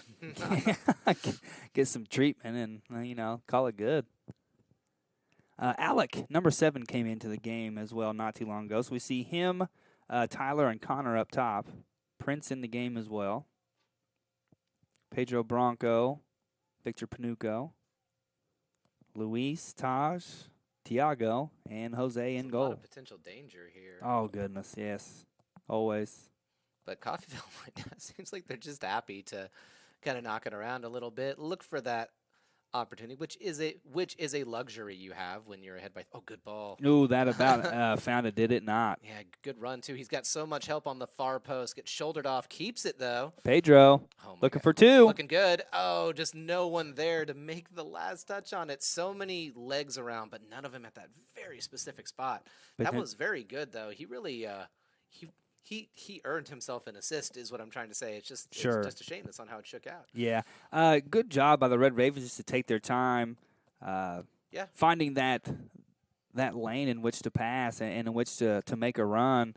Get some treatment and, call it good. Alec, number 7, came into the game as well not too long ago. So we see him, Tyler, and Connor up top. Prince in the game as well. Pedro Bronco. Victor Panuco, Luis, Taj, Tiago, and Jose in goal. A lot of potential danger here. Oh, goodness, yes. Always. But Coffeyville seems like they're just happy to kind of knock it around a little bit. Look for that opportunity, which is a luxury you have when you're ahead by. Oh, good ball. Ooh, that about found it. Did it not? Yeah, good run too. He's got so much help on the far post. Gets shouldered off. Keeps it though. Pedro looking for 2. Looking good. Oh, just no one there to make the last touch on it. So many legs around, but none of them at that very specific spot. That was very good though. He really He earned himself an assist, is what I'm trying to say. It's just a shame that's not how it shook out. Yeah, good job by the Red Ravens just to take their time, finding that lane in which to pass and in which to make a run.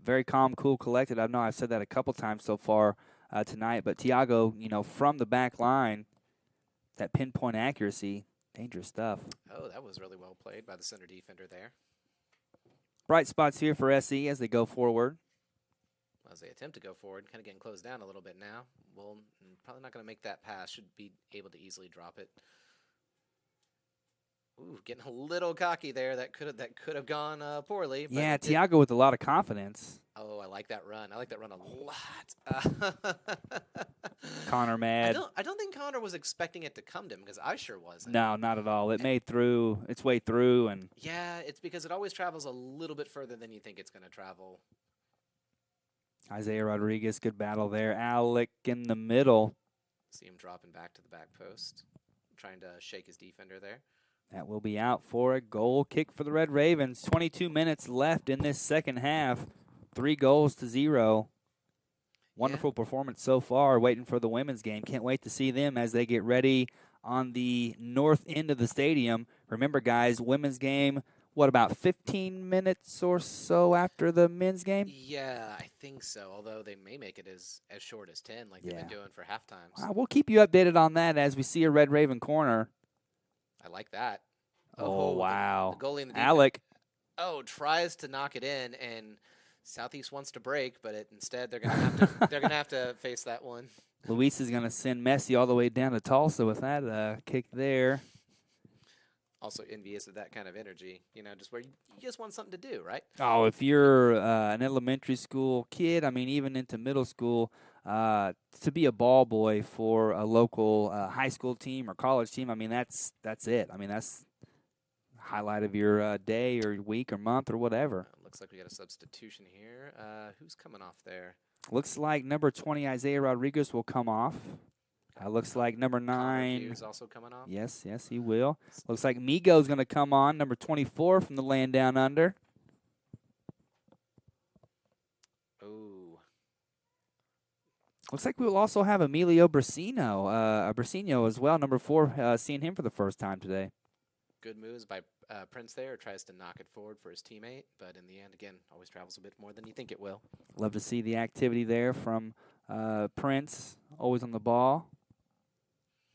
Very calm, cool, collected. I know I've said that a couple times so far tonight, but Tiago, from the back line, that pinpoint accuracy, dangerous stuff. Oh, that was really well played by the center defender there. Bright spots here for SE as they go forward. As they attempt to go forward, kind of getting closed down a little bit now. Well, probably not going to make that pass. Should be able to easily drop it. Ooh, getting a little cocky there. That could have gone poorly. But yeah, Tiago with a lot of confidence. Oh, I like that run. I like that run a lot. Connor mad. I don't think Connor was expecting it to come to him, because I sure wasn't. No, not at all. It made its way through, and yeah, it's because it always travels a little bit further than you think it's going to travel. Isaiah Rodriguez, good battle there. Alec in the middle. See him dropping back to the back post, trying to shake his defender there. That will be out for a goal kick for the Red Ravens. 22 minutes left in this second half. 3-0. Wonderful performance so far. Waiting for the women's game. Can't wait to see them as they get ready on the north end of the stadium. Remember, guys, women's game, what, about 15 minutes or so after the men's game? Yeah, I think so, although they may make it as short as 10 like they've been doing for halftimes. We'll keep you updated on that as we see a Red Raven corner. I like that. Oh, wow. The goalie in the defense. Alec. Oh, tries to knock it in, and Southeast wants to break, but instead they're gonna have to face that one. Luis is gonna send Messi all the way down to Tulsa with that kick there. Also envious of that kind of energy, just where you just want something to do, right? Oh, if you're an elementary school kid, I mean, even into middle school, to be a ball boy for a local high school team or college team, I mean, that's it. I mean, that's highlight of your day or week or month or whatever. Looks like we got a substitution here. Who's coming off there? Looks like number 20, Isaiah Rodriguez, will come off. Looks like number 9 is also coming off. Yes, he will. Looks like Migo's going to come on, number 24 from the Land Down Under. Oh. Looks like we will also have Emilio Brasino as well, number 4, seeing him for the first time today. Good moves by Prince there. Tries to knock it forward for his teammate, but in the end, again, always travels a bit more than you think it will. Love to see the activity there from Prince, always on the ball.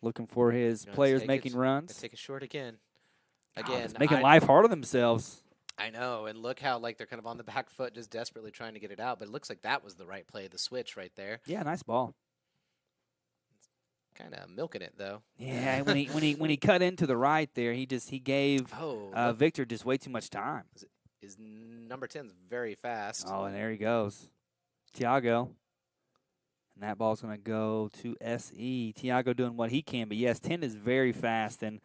Looking for his players making runs. Take it short again. Making life hard on themselves. I know, and look how they're kind of on the back foot, just desperately trying to get it out. But it looks like that was the right play, the switch right there. Yeah, nice ball. Kind of milking it though. Yeah, when he cut into the right there, he gave Victor just way too much time. His number 10's very fast. Oh, and there he goes, Tiago. And that ball's going to go to SE. Tiago doing what he can. But, yes, 10 is very fast, and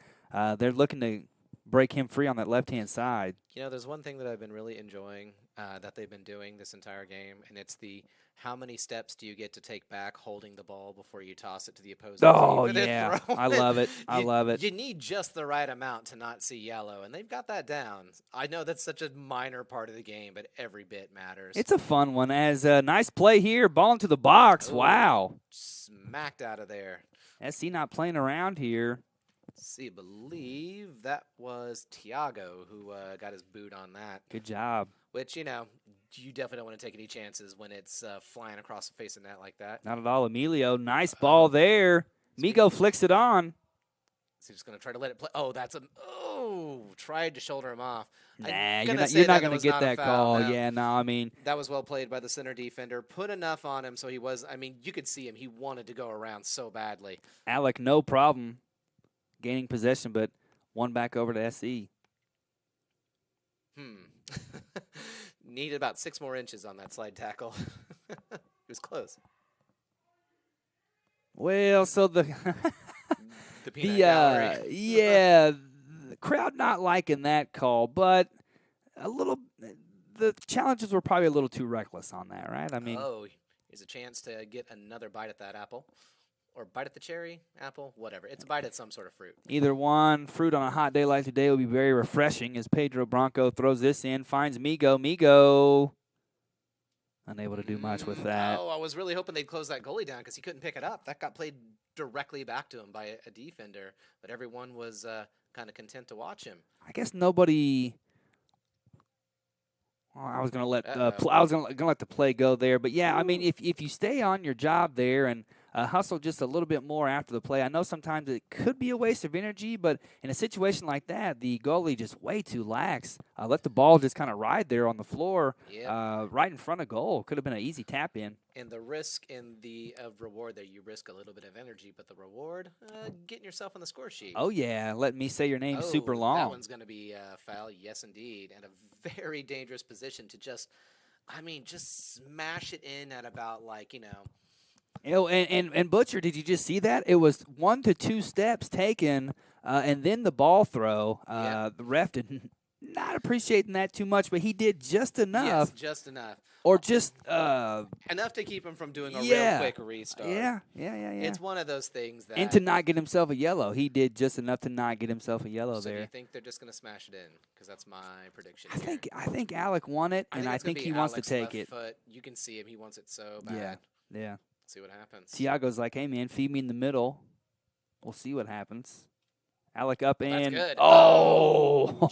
they're looking to break him free on that left-hand side. There's one thing that I've been really enjoying that they've been doing this entire game, and it's the how many steps do you get to take back holding the ball before you toss it to the opposing team? Oh, yeah. I love it. I love it. You need just the right amount to not see yellow, and they've got that down. I know that's such a minor part of the game, but every bit matters. It's a fun one. As a nice play here, ball into the box. Ooh, wow. Smacked out of there. SC not playing around here. I believe that was Tiago who got his boot on that. Good job. Which, you definitely don't want to take any chances when it's flying across the face of the net like that. Not at all. Emilio, nice ball there. Migo flicks it on. So he's going to try to let it play. Oh, tried to shoulder him off. Nah, you're not going to get that call. No. Yeah, no, I mean. That was well played by the center defender. Put enough on him so you could see him. He wanted to go around so badly. Alec, no problem gaining possession, but one back over to SE. Needed about 6 more inches on that slide tackle. It was close. Well, so the crowd not liking that call, but the challenges were probably a little too reckless on that, right? I mean, here's a chance to get another bite at that apple. Or bite at the cherry, apple, whatever. It's a bite at some sort of fruit. Either one. Fruit on a hot day like today will be very refreshing as Pedro Bronco throws this in, finds Migo. Migo unable to do much with that. Oh, I was really hoping they'd close that goalie down because he couldn't pick it up. That got played directly back to him by a defender, but everyone was kind of content to watch him. I guess nobody. I was gonna let let the play go there, but yeah, I mean, if you stay on your job there and hustle just a little bit more after the play, I know sometimes it could be a waste of energy, but in a situation like that, the goalie just way too lax. Let the ball just kind of ride there on the floor, right in front of goal. Could have been an easy tap in. And the risk in the reward there, you risk a little bit of energy, but the reward, getting yourself on the score sheet. Oh yeah, let me say your name super long. That one's going to be foul, yes indeed, and a very dangerous position to just smash it in at about and Butcher, did you just see that? It was 1 to 2 steps taken, and then the ball throw. The ref did not appreciating that too much, but he did just enough. Yes, just enough. Or just enough to keep him from doing a real quick restart. Yeah. It's one of those things that. And to not get himself a yellow, he did just enough to not get himself a yellow there. Do you think they're just going to smash it in? Because that's my prediction. I think Alec won it, and I think he wants to take it. Foot. You can see him; he wants it so bad. Yeah. Yeah. See what happens. Tiago's like, hey, man, feed me in the middle. We'll see what happens. Alec up Well, that's and good. oh,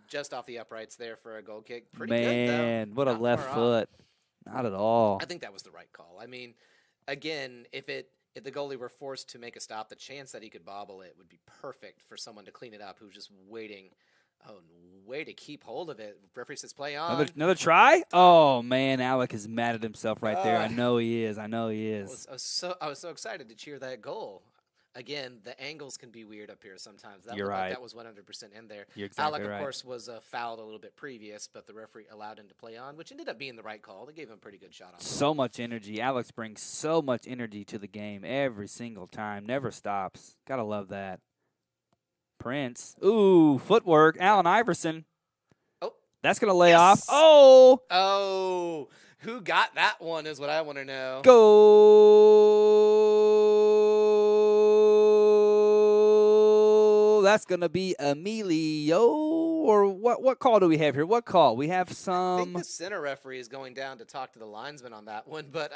just off the uprights there for a goal kick. Pretty good though. Man, what a Not left far foot. off. Not at all. I think that was the right call. I mean, again, if the goalie were forced to make a stop, the chance that he could bobble it would be perfect for someone to clean it up who's just waiting. Oh, way to keep hold of it. Referee says play on. Another try? Oh man, Alec is mad at himself right there. I Uh, know he is. I know he is. I was so excited to cheer that goal. Again, the angles can be weird up here sometimes. That You're looked like right. that was 100% in there. You're exactly Alec, right. of course, was fouled a little bit previous, but the referee allowed him to play on, which ended up being the right call. They gave him a pretty good shot on So much energy. Alex brings so much energy to the game every single time. Never stops. Gotta love that. Prince. Ooh, footwork. Allen Iverson. Oh. That's going to lay Yes. off. Oh. Oh, who got that one is what I want to know. Goal. That's going to be Emilio. Or what call do we have here? What call? We have I think some. the center referee is going down to talk to the linesman on that one, but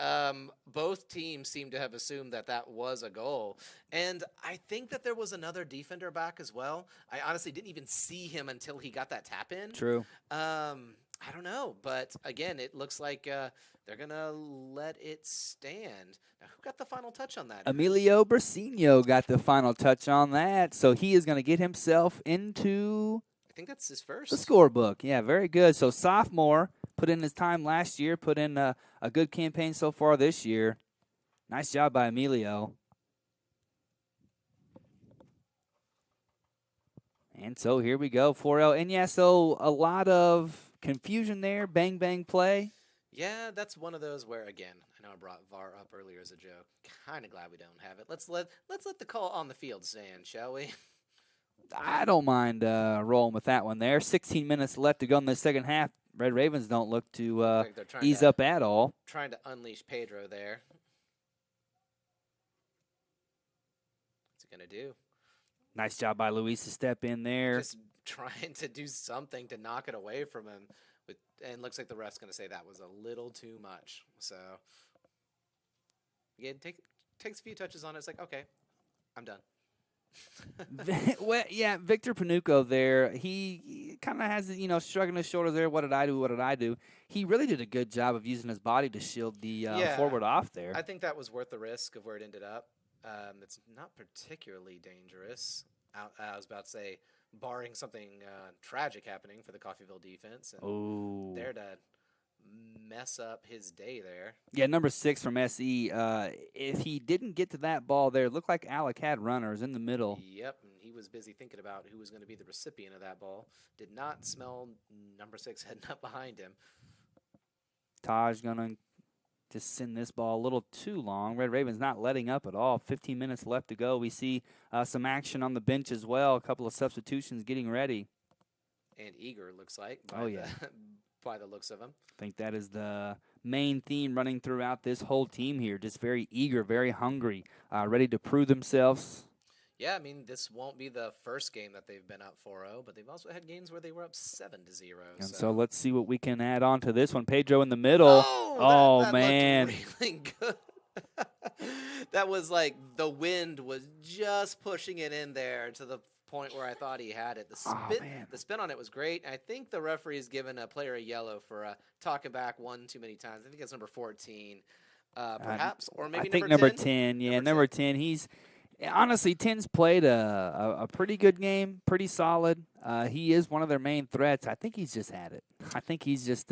both teams seem to have assumed that that was a goal. And I think that there was another defender back as well. I honestly didn't even see him until he got that tap in. True. I don't know, but again, it looks like they're going to let it stand. Now, who got the final touch on that? Emilio Brasino got the final touch on that, so he is going to get himself into I think that's his first. the scorebook. Yeah, very good. So sophomore, put in his time last year, put in a good campaign so far this year. Nice job by Emilio. And so here we go, 4L. And yeah, so a lot of confusion there, bang, bang play. Yeah, that's one of those where, again, I know I brought VAR up earlier as a joke. Kind of glad we don't have it. Let's let the call on the field stand, shall we? I don't mind rolling with that one there. 16 minutes left to go in the second half. Red Ravens don't look to Like they're trying ease to, up at all. Trying to unleash Pedro there. What's he going to do? Nice job by Luis to step in there. Just trying to do something to knock it away from him. And looks like the ref's going to say that was a little too much. So, again, takes a few touches on it. It's like, okay, I'm done. Well, yeah, Victor Panuco there. He kind of has, shrugging his shoulders there. What did I do? What did I do? He really did a good job of using his body to shield the forward off there. I think that was worth the risk of where it ended up. It's not particularly dangerous. I was about to say, barring something tragic happening for the Coffeyville defense. And there to mess up his day there. Yeah, number 6 from SE. If he didn't get to that ball there, it looked like Alec had runners in the middle. Yep, and he was busy thinking about who was going to be the recipient of that ball. Did not smell number 6 heading up behind him. Taj going to just send this ball a little too long. Red Ravens not letting up at all. 15 minutes left to go. We see some action on the bench as well. A couple of substitutions getting ready. And eager, looks like. By the looks of him. I think that is the main theme running throughout this whole team here. Just very eager, very hungry, ready to prove themselves. Yeah, I mean, this won't be the first game that they've been up 4-0, but they've also had games where they were up 7-0. And so let's see what we can add on to this one. Pedro in the middle. That man. looked really good. That was like the wind was just pushing it in there to the point where I thought he had it. The spin on it was great. I think the referee has given a player a yellow for talking back one too many times. I think it's number 14, perhaps, or maybe I think number 10. Yeah, number 10. He's honestly 10's played a pretty good game, pretty solid. He is one of their main threats. I think he's just had it. I think he's just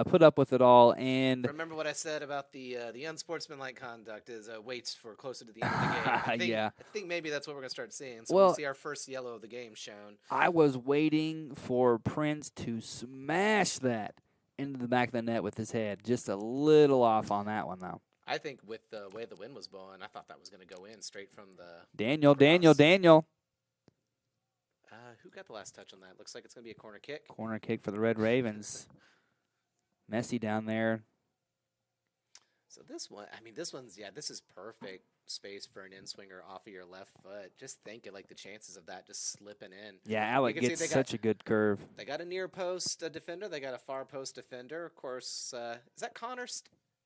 put up with it all. And remember what I said about the unsportsmanlike conduct is waits for closer to the end of the game. I think maybe that's what we're going to start seeing. So we'll see our first yellow of the game shown. I was waiting for Prince to smash that into the back of the net with his head. Just a little off on that one, though. I think with the way the wind was blowing, I thought that was going to go in straight from the Daniel. Who got the last touch on that? Looks like it's going to be a corner kick. Corner kick for the Red Ravens. Messy down there. So this one, this is perfect space for an in-swinger off of your left foot. Just think of, like, the chances of that just slipping in. Yeah, Alec gets such a good curve. They got a near post defender. They got a far post defender. Of course, is that Connor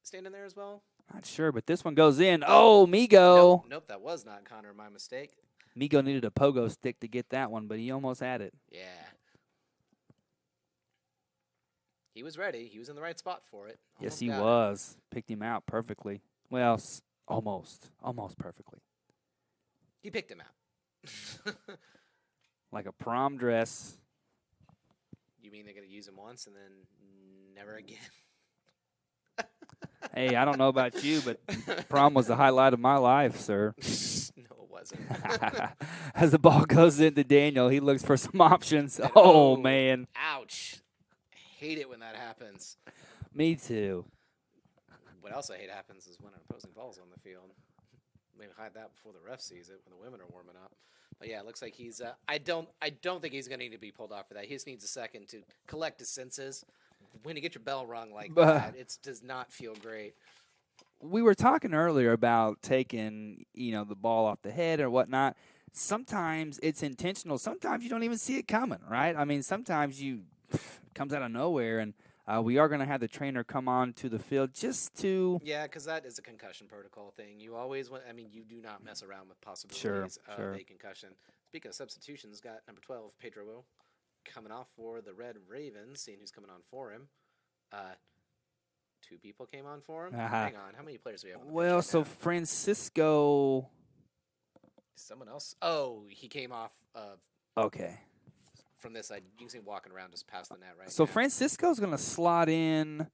standing there as well? Not sure, but this one goes in. Oh, Migo. Nope, that was not Connor. My mistake. Migo needed a pogo stick to get that one, but he almost had it. Yeah. He was ready. He was in the right spot for it. Yes, he was. Picked him out perfectly. Well, almost perfectly. He picked him out. Like a prom dress. You mean they're going to use him once and then never again? Hey, I don't know about you, but prom was the highlight of my life, sir. No, it wasn't. As the ball goes into Daniel, he looks for some options. Oh, man. Ouch. I hate it when that happens. Me too. What else I hate happens is when an opposing ball's on the field. Maybe hide that before the ref sees it when the women are warming up. But yeah, it looks like he's. I don't think he's going to need to be pulled off for that. He just needs a second to collect his senses. When you get your bell rung like that, it does not feel great. We were talking earlier about taking, the ball off the head or whatnot. Sometimes it's intentional. Sometimes you don't even see it coming, right? I mean, sometimes it comes out of nowhere, and we are going to have the trainer come on to the field just to. Yeah, because that is a concussion protocol thing. You always want. I mean, you do not mess around with possibilities of a concussion. Speaking of substitutions, got number 12, Pedro Will, coming off for the Red Ravens. Seeing who's coming on for him. 2 people came on for him. Hang on, how many players do we have? Well, so Francisco. Someone else. Oh, he came off of. Okay. From this side, you can see him walking around just past the net right So now. Francisco's going to slot in.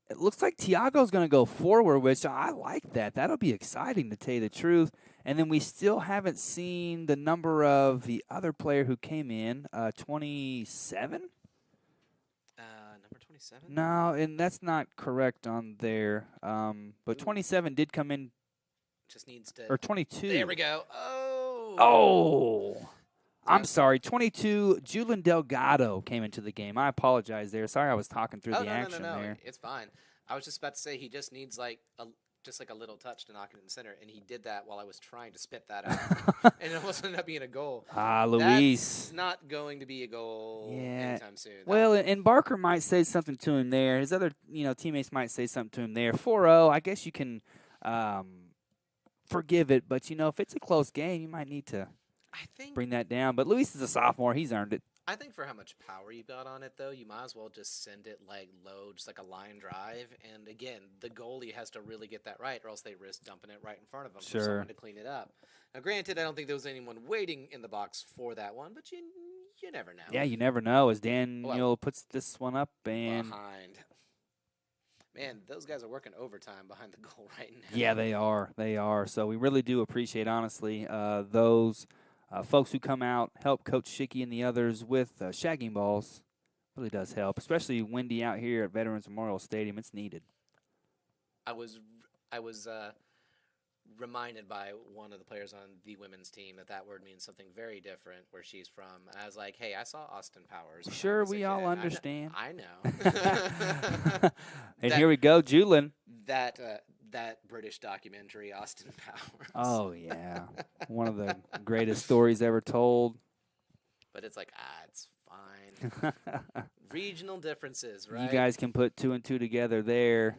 It looks like Tiago's going to go forward, which I like that. That'll be exciting, to tell you the truth. And then we still haven't seen the number of the other player who came in, 27? Number 27? No, and that's not correct on there. But 27 did come in. Just needs to. Or 22. There we go. Oh. Oh. I'm sorry, 22, Julian Delgado came into the game. I apologize there. Sorry I was talking through the action there. It's fine. I was just about to say he just needs like a little touch to knock it in the center, and he did that while I was trying to spit that out. And it almost ended up being a goal. Luis. That's not going to be a goal anytime soon. Well, and Barker might say something to him there. His other teammates might say something to him there. 4-0, I guess you can forgive it, but, if it's a close game, you might need to bring that down. But Luis is a sophomore. He's earned it. I think for how much power you got on it, though, you might as well just send it like low, just like a line drive. And again, the goalie has to really get that right, or else they risk dumping it right in front of them for someone to clean it up. Now, granted, I don't think there was anyone waiting in the box for that one, but you never know. Yeah, you never know. As Daniel puts this one up and behind. Man, those guys are working overtime behind the goal right now. Yeah, they are. They are. So we really do appreciate, honestly, those folks who come out, help Coach Schicky and the others with shagging balls. Really does help, especially windy out here at Veterans Memorial Stadium. It's needed. I was reminded by one of the players on the women's team that word means something very different where she's from. And I was like, hey, I saw Austin Powers. Sure, we all understand. I know. And here we go, Julin. That British documentary, Austin Powers. Oh, yeah. One of the greatest stories ever told. But it's like, it's fine. Regional differences, right? You guys can put 2 and 2 together there.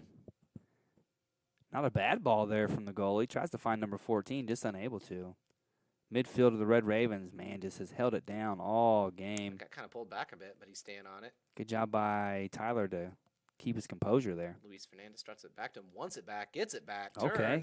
Not a bad ball there from the goalie. Tries to find number 14, just unable to. Midfield of the Red Ravens, man, just has held it down all game. Got kind of pulled back a bit, but he's staying on it. Good job by Tyler to keep his composure there. Luis Fernandez struts it back to him, wants it back, gets it back, turns. Okay.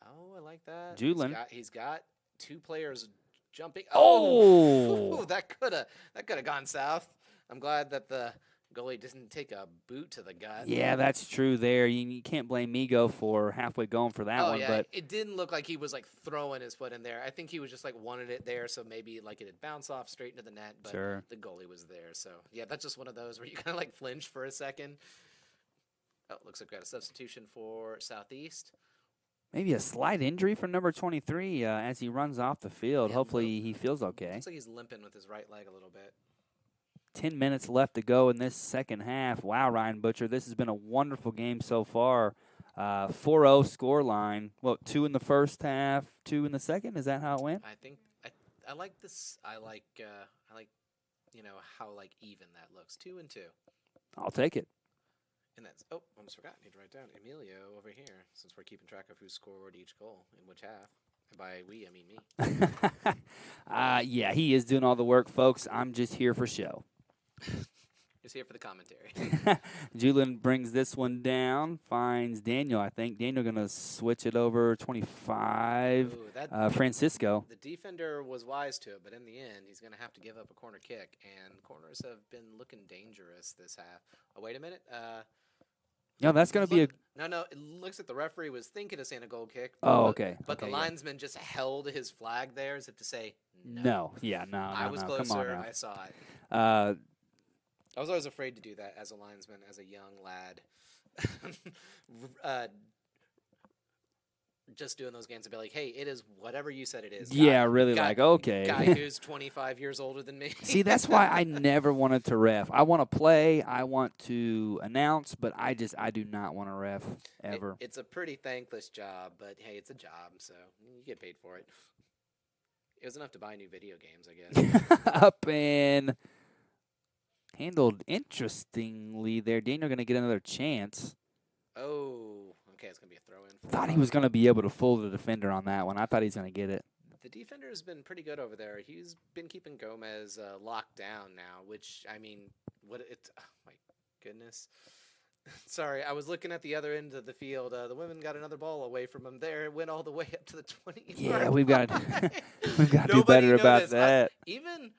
Oh, I like that. Julin. He's got 2 players jumping. Oh! That could have gone south. I'm glad that the goalie didn't take a boot to the gut. Yeah, that's true there. You can't blame Migo for halfway going for that one. Yeah. But it didn't look like he was like throwing his foot in there. I think he was just like wanted it there, so maybe like it had bounced off straight into the net, but the goalie was there. So yeah, that's just one of those where you kind of like flinch for a second. Oh, looks like we got a substitution for Southeast. Maybe a slight injury for number 23 as he runs off the field. Yeah, hopefully he feels okay. Looks like he's limping with his right leg a little bit. 10 minutes left to go in this second half. Wow, Ryan Butcher, this has been a wonderful game so far. 4-0 score line. Well, 2 in the first half, 2 in the second. Is that how it went? I think I like this. I like how like even that looks. 2 and 2. I'll take it. And that's, oh, I almost forgot. I need to write down Emilio over here, since we're keeping track of who scored each goal in which half. And by we, I mean me. Yeah, he is doing all the work, folks. I'm just here for show. Just here for the commentary. Julian brings this one down, finds Daniel, I think. Daniel going to switch it over 25. Ooh, Francisco. The defender was wise to it, but in the end, he's going to have to give up a corner kick. And corners have been looking dangerous this half. Oh, wait a minute. No, that's going to be a... No, it looks like the referee was thinking of saying a goal kick. Oh, okay. But okay, the linesman just held his flag there as if to say, no. No, yeah, no, I was closer. Come on now. I saw it. I was always afraid to do that as a linesman, as a young lad. Just doing those games and be like, hey, it is whatever you said it is. Yeah, really okay. Guy who's 25 years older than me. See, that's why I never wanted to ref. I want to play, I want to announce, but I do not want to ref ever. It's a pretty thankless job, but hey, it's a job, so you get paid for it. It was enough to buy new video games, I guess. Up and handled interestingly there. Daniel going to get another chance. Oh, okay, it's going to be a throw-in. Thought he was going to be able to fool the defender on that one. I thought he was going to get it. The defender has been pretty good over there. He's been keeping Gomez locked down now, which, I mean, oh, my goodness. Sorry, I was looking at the other end of the field. The women got another ball away from him there. It went all the way up to the 20. Yeah, we've got to do better about that. Even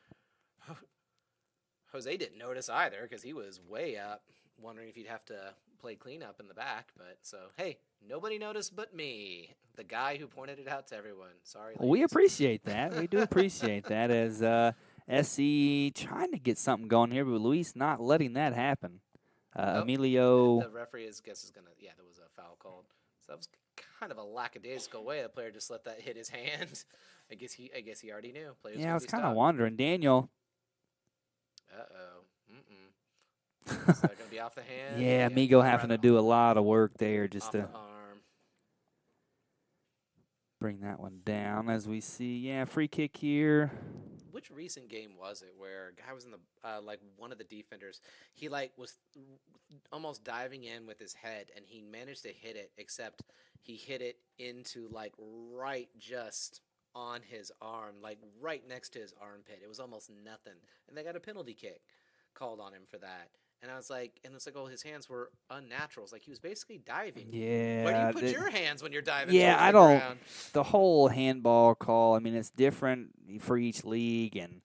Jose didn't notice either because he was way up, wondering if he'd have to play cleanup in the back. But so, hey, nobody noticed but me, the guy who pointed it out to everyone. Sorry, ladies. We appreciate that. We do appreciate that as SC trying to get something going here, but Luis not letting that happen. Emilio. The referee, guess, is going to, there was a foul called. So that was kind of a lackadaisical way. The player just let that hit his hand. I guess he already knew. I was kind of wondering. Daniel. Uh-oh. Is that going to be off the hand? Yeah, Migo having to do a lot of work there just to arm. Bring that one down as we see. Yeah, free kick here. Which recent game was it where a guy was in the one of the defenders? He was almost diving in with his head, and he managed to hit it. Except he hit it into right just on his arm, right next to his armpit. It was almost nothing, and they got a penalty kick called on him for that. And I was like, oh, his hands were unnatural. It's like he was basically diving. Yeah. Where do you put your hands when you're diving? Yeah, I don't. Ground? The whole handball call, I mean, it's different for each league, and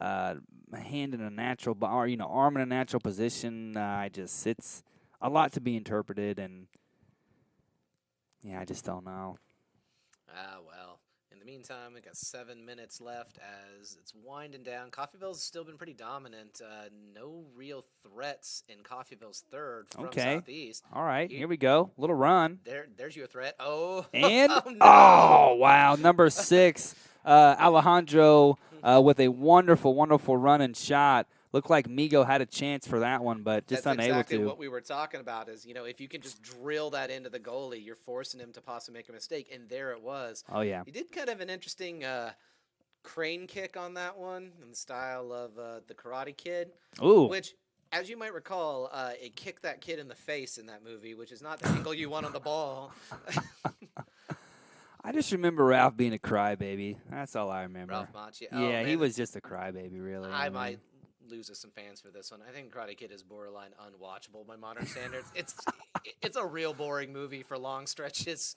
hand in a natural, arm in a natural position. It's a lot to be interpreted, and I just don't know. Well. In the meantime, we got 7 minutes left as it's winding down. Coffeyville's still been pretty dominant. No real threats in Coffeyville's third from Southeast. All right, here we go. Little run. There's your threat. Oh. And? Oh, no. Oh, wow. Number 6, Alejandro with a wonderful, wonderful run and shot. Looked like Migo had a chance for that one, but just That's unable exactly to. What we were talking about is, if you can just drill that into the goalie, you're forcing him to possibly make a mistake, and there it was. Oh, yeah. He did kind of an interesting crane kick on that one in the style of the Karate Kid. Ooh. Which, as you might recall, it kicked that kid in the face in that movie, which is not the angle you want on the ball. I just remember Ralph being a crybaby. That's all I remember. Ralph Macchio. Yeah, he was just a crybaby, really. I might lose us some fans for this one. I think Karate Kid is borderline unwatchable by modern standards. It's a real boring movie for long stretches.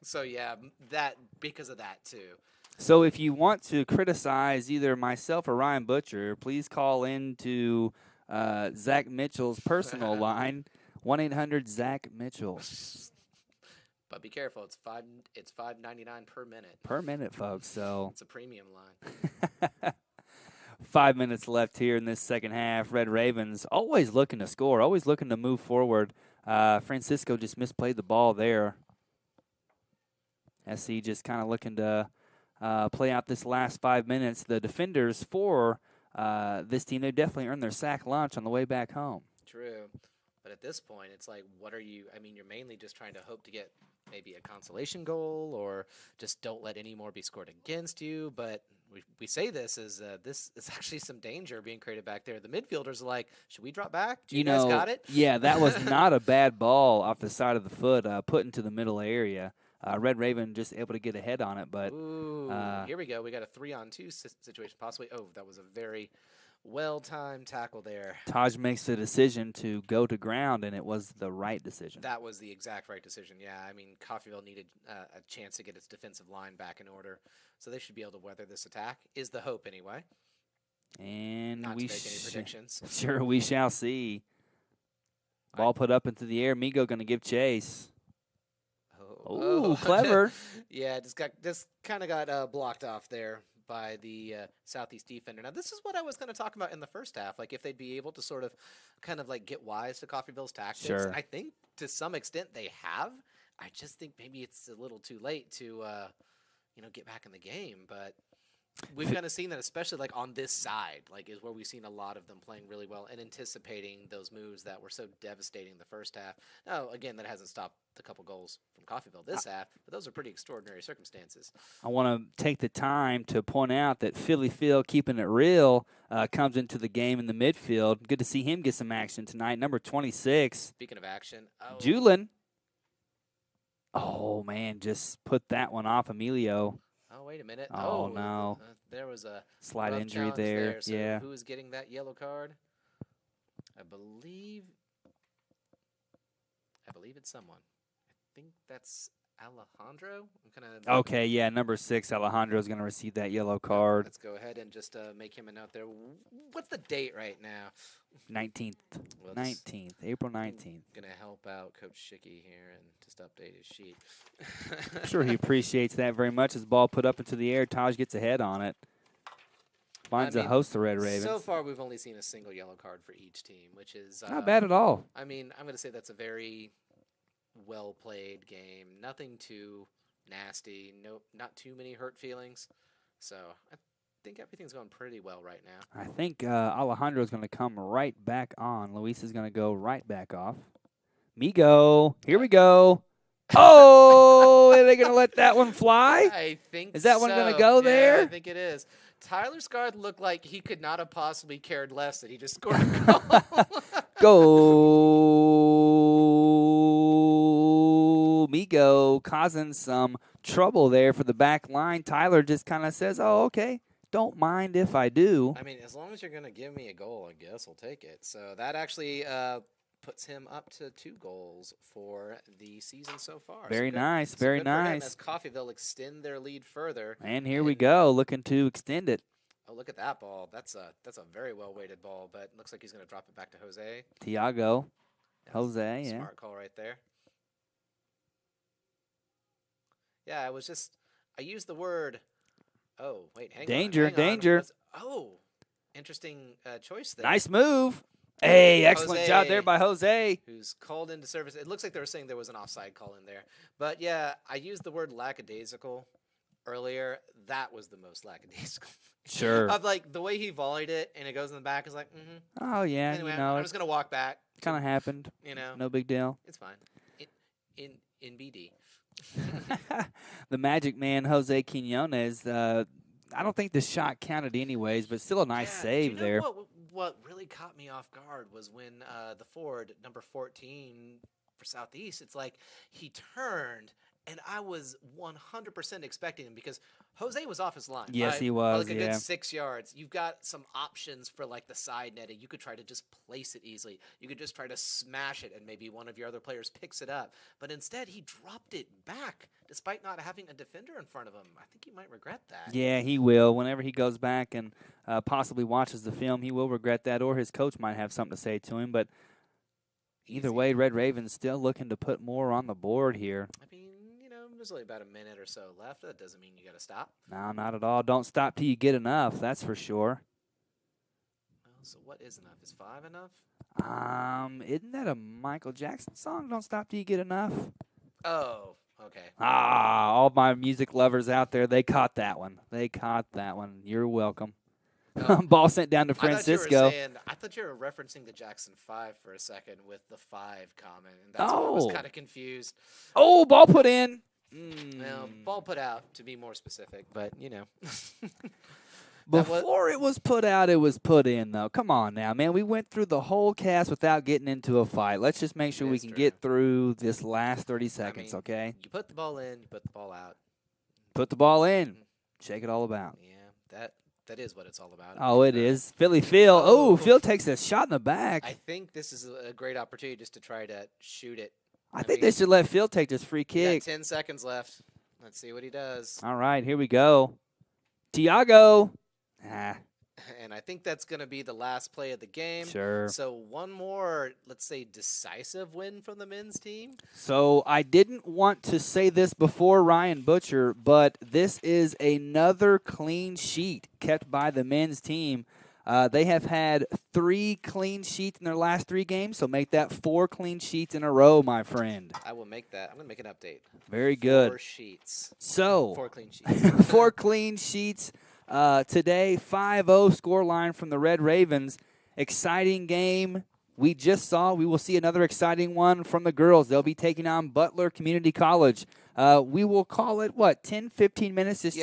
So yeah, that because of that too. So if you want to criticize either myself or Ryan Butcher, please call in to Zach Mitchell's personal line, 1-800-ZACH-MITCHELL. But be careful, it's $5.99 per minute. Per minute, folks. So it's a premium line. 5 minutes left here in this second half. Red Ravens always looking to score, always looking to move forward. Francisco just misplayed the ball there. SC just kind of looking to play out this last 5 minutes. The defenders for this team, they definitely earned their sack lunch on the way back home. True. But at this point, it's like, you're mainly just trying to hope to get maybe a consolation goal or just don't let any more be scored against you. But we say this is this is actually some danger being created back there. The midfielders are like, should we drop back? Do you guys got it? Yeah, that was not a bad ball off the side of the foot, put into the middle area. Red Raven just able to get ahead on it, but here we go. We got a 3-on-2 situation possibly. Oh, that was a very well-timed tackle there. Taj makes the decision to go to ground, and it was the right decision. That was the exact right decision. Yeah, I mean, Coffeyville needed a chance to get its defensive line back in order, so they should be able to weather this attack. Is the hope anyway? And not to make any predictions. Sure, we shall see. Ball put up into the air. Migo going to give chase. Oh, clever. Yeah, just kind of got blocked off there by the Southeast defender. Now, this is what I was kind of talking about in the first half, like if they'd be able to sort of kind of like get wise to Coffeyville's tactics. Sure. I think to some extent they have. I just think maybe it's a little too late to, get back in the game. But we've kind of seen that, especially like on this side, like is where we've seen a lot of them playing really well and anticipating those moves that were so devastating in the first half. Now, again, that hasn't stopped the couple goals from Coffeyville this half, but those are pretty extraordinary circumstances. I want to take the time to point out that Philly Phil, keeping it real, comes into the game in the midfield. Good to see him get some action tonight. Number 26. Speaking of action, Julin. Oh, man, just put that one off Emilio. Oh, wait a minute. Oh, no. There was a slight injury there. So yeah. Who is getting that yellow card? I believe it's someone. I think that's Alejandro. Okay, yeah, number 6, Alejandro is going to receive that yellow card. Let's go ahead and just make him a note there. What's the date right now? 19th. April 19th. Going to help out Coach Schicky here and just update his sheet. I'm sure he appreciates that very much. His ball put up into the air. Taj gets ahead on it. Finds a host of Red Ravens. So far, we've only seen a single yellow card for each team, which is not bad at all. I mean, I'm going to say that's a very well-played game. Nothing too nasty. No, not too many hurt feelings. So I think everything's going pretty well right now. I think Alejandro is going to come right back on. Luis is going to go right back off. Migo, here we go. Oh, are they going to let that one fly? I think Is that one going to go there? I think it is. Tyler Scarth looked like he could not have possibly cared less that he just scored a goal. Go, Migo, causing some trouble there for the back line. Tyler just kind of says, oh, okay, don't mind if I do. I mean, as long as you're going to give me a goal, I guess I'll take it. So that actually puts him up to 2 goals for the season so far. Very nice, so very good for him nice. as Coffeyville extend their lead further. And here we go, looking to extend it. Oh, look at that ball. That's a very well-weighted ball, but it looks like he's going to drop it back to Jose. Tiago. Jose, yeah. Smart call right there. Yeah, I used the word, danger. Interesting choice there. Nice move. Hey, excellent job there by Jose. Who's called into service. It looks like they were saying there was an offside call in there. But, yeah, I used the word lackadaisical earlier. That was the most lackadaisical. Sure. Of like the way he volleyed it and it goes in the back is like, Oh, yeah. Anyway, you know, I'm just going to walk back. Kind of happened. No big deal. It's fine. In BD. The Magic Man, Jose Quinones. I don't think the shot counted anyways, but still a nice save there. What really caught me off guard was when the forward, number 14 for Southeast, it's like he turned, and I was 100% expecting him because Jose was off his line. Yes, he was, like a good 6 yards. You've got some options for like the side netting. You could try to just place it easily. You could just try to smash it, and maybe one of your other players picks it up. But instead, he dropped it back despite not having a defender in front of him. I think he might regret that. Yeah, he will. Whenever he goes back and possibly watches the film, he will regret that, or his coach might have something to say to him. But either way, Red Ravens still looking to put more on the board here. I mean, there's only about a minute or so left. That doesn't mean you got to stop. No, not at all. Don't stop till you get enough. That's for sure. Well, so what is enough? Is 5 enough? Isn't that a Michael Jackson song? Don't stop till you get enough. Oh, okay. All my music lovers out there, they caught that one. You're welcome. Ball sent down to Francisco. I thought you were referencing the Jackson 5 for a second with the 5 comment, and that's why I was kind of confused. Oh, ball put in. Well, ball put out, to be more specific, but, Before it was put out, it was put in, though. Come on now, man. We went through the whole cast without getting into a fight. Let's just make sure we can get through this last 30 seconds, okay? You put the ball in, you put the ball out. Put the ball in. Shake it all about. Yeah, that is what it's all about. Oh, it is. Philly Phil. Oh, Phil takes a shot in the back. I think this is a great opportunity just to try to shoot it. I think they should let Phil take this free kick. 10 seconds left. Let's see what he does. All right, here we go. Tiago. And I think that's going to be the last play of the game. Sure. So one more, let's say, decisive win from the men's team. So I didn't want to say this before Ryan Butcher, but this is another clean sheet kept by the men's team. They have had 3 clean sheets in their last 3 games, so make that 4 clean sheets in a row, my friend. I will make that. I'm going to make an update. Very good. 4 sheets. So 4 clean sheets. 4 clean sheets. Today, 5-0 scoreline from the Red Ravens. Exciting game. We will see another exciting one from the girls. They'll be taking on Butler Community College. We will call it, 10, 15 minutes? Just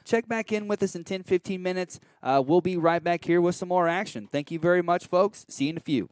check back in with us in 10, 15 minutes. We'll be right back here with some more action. Thank you very much, folks. See you in a few.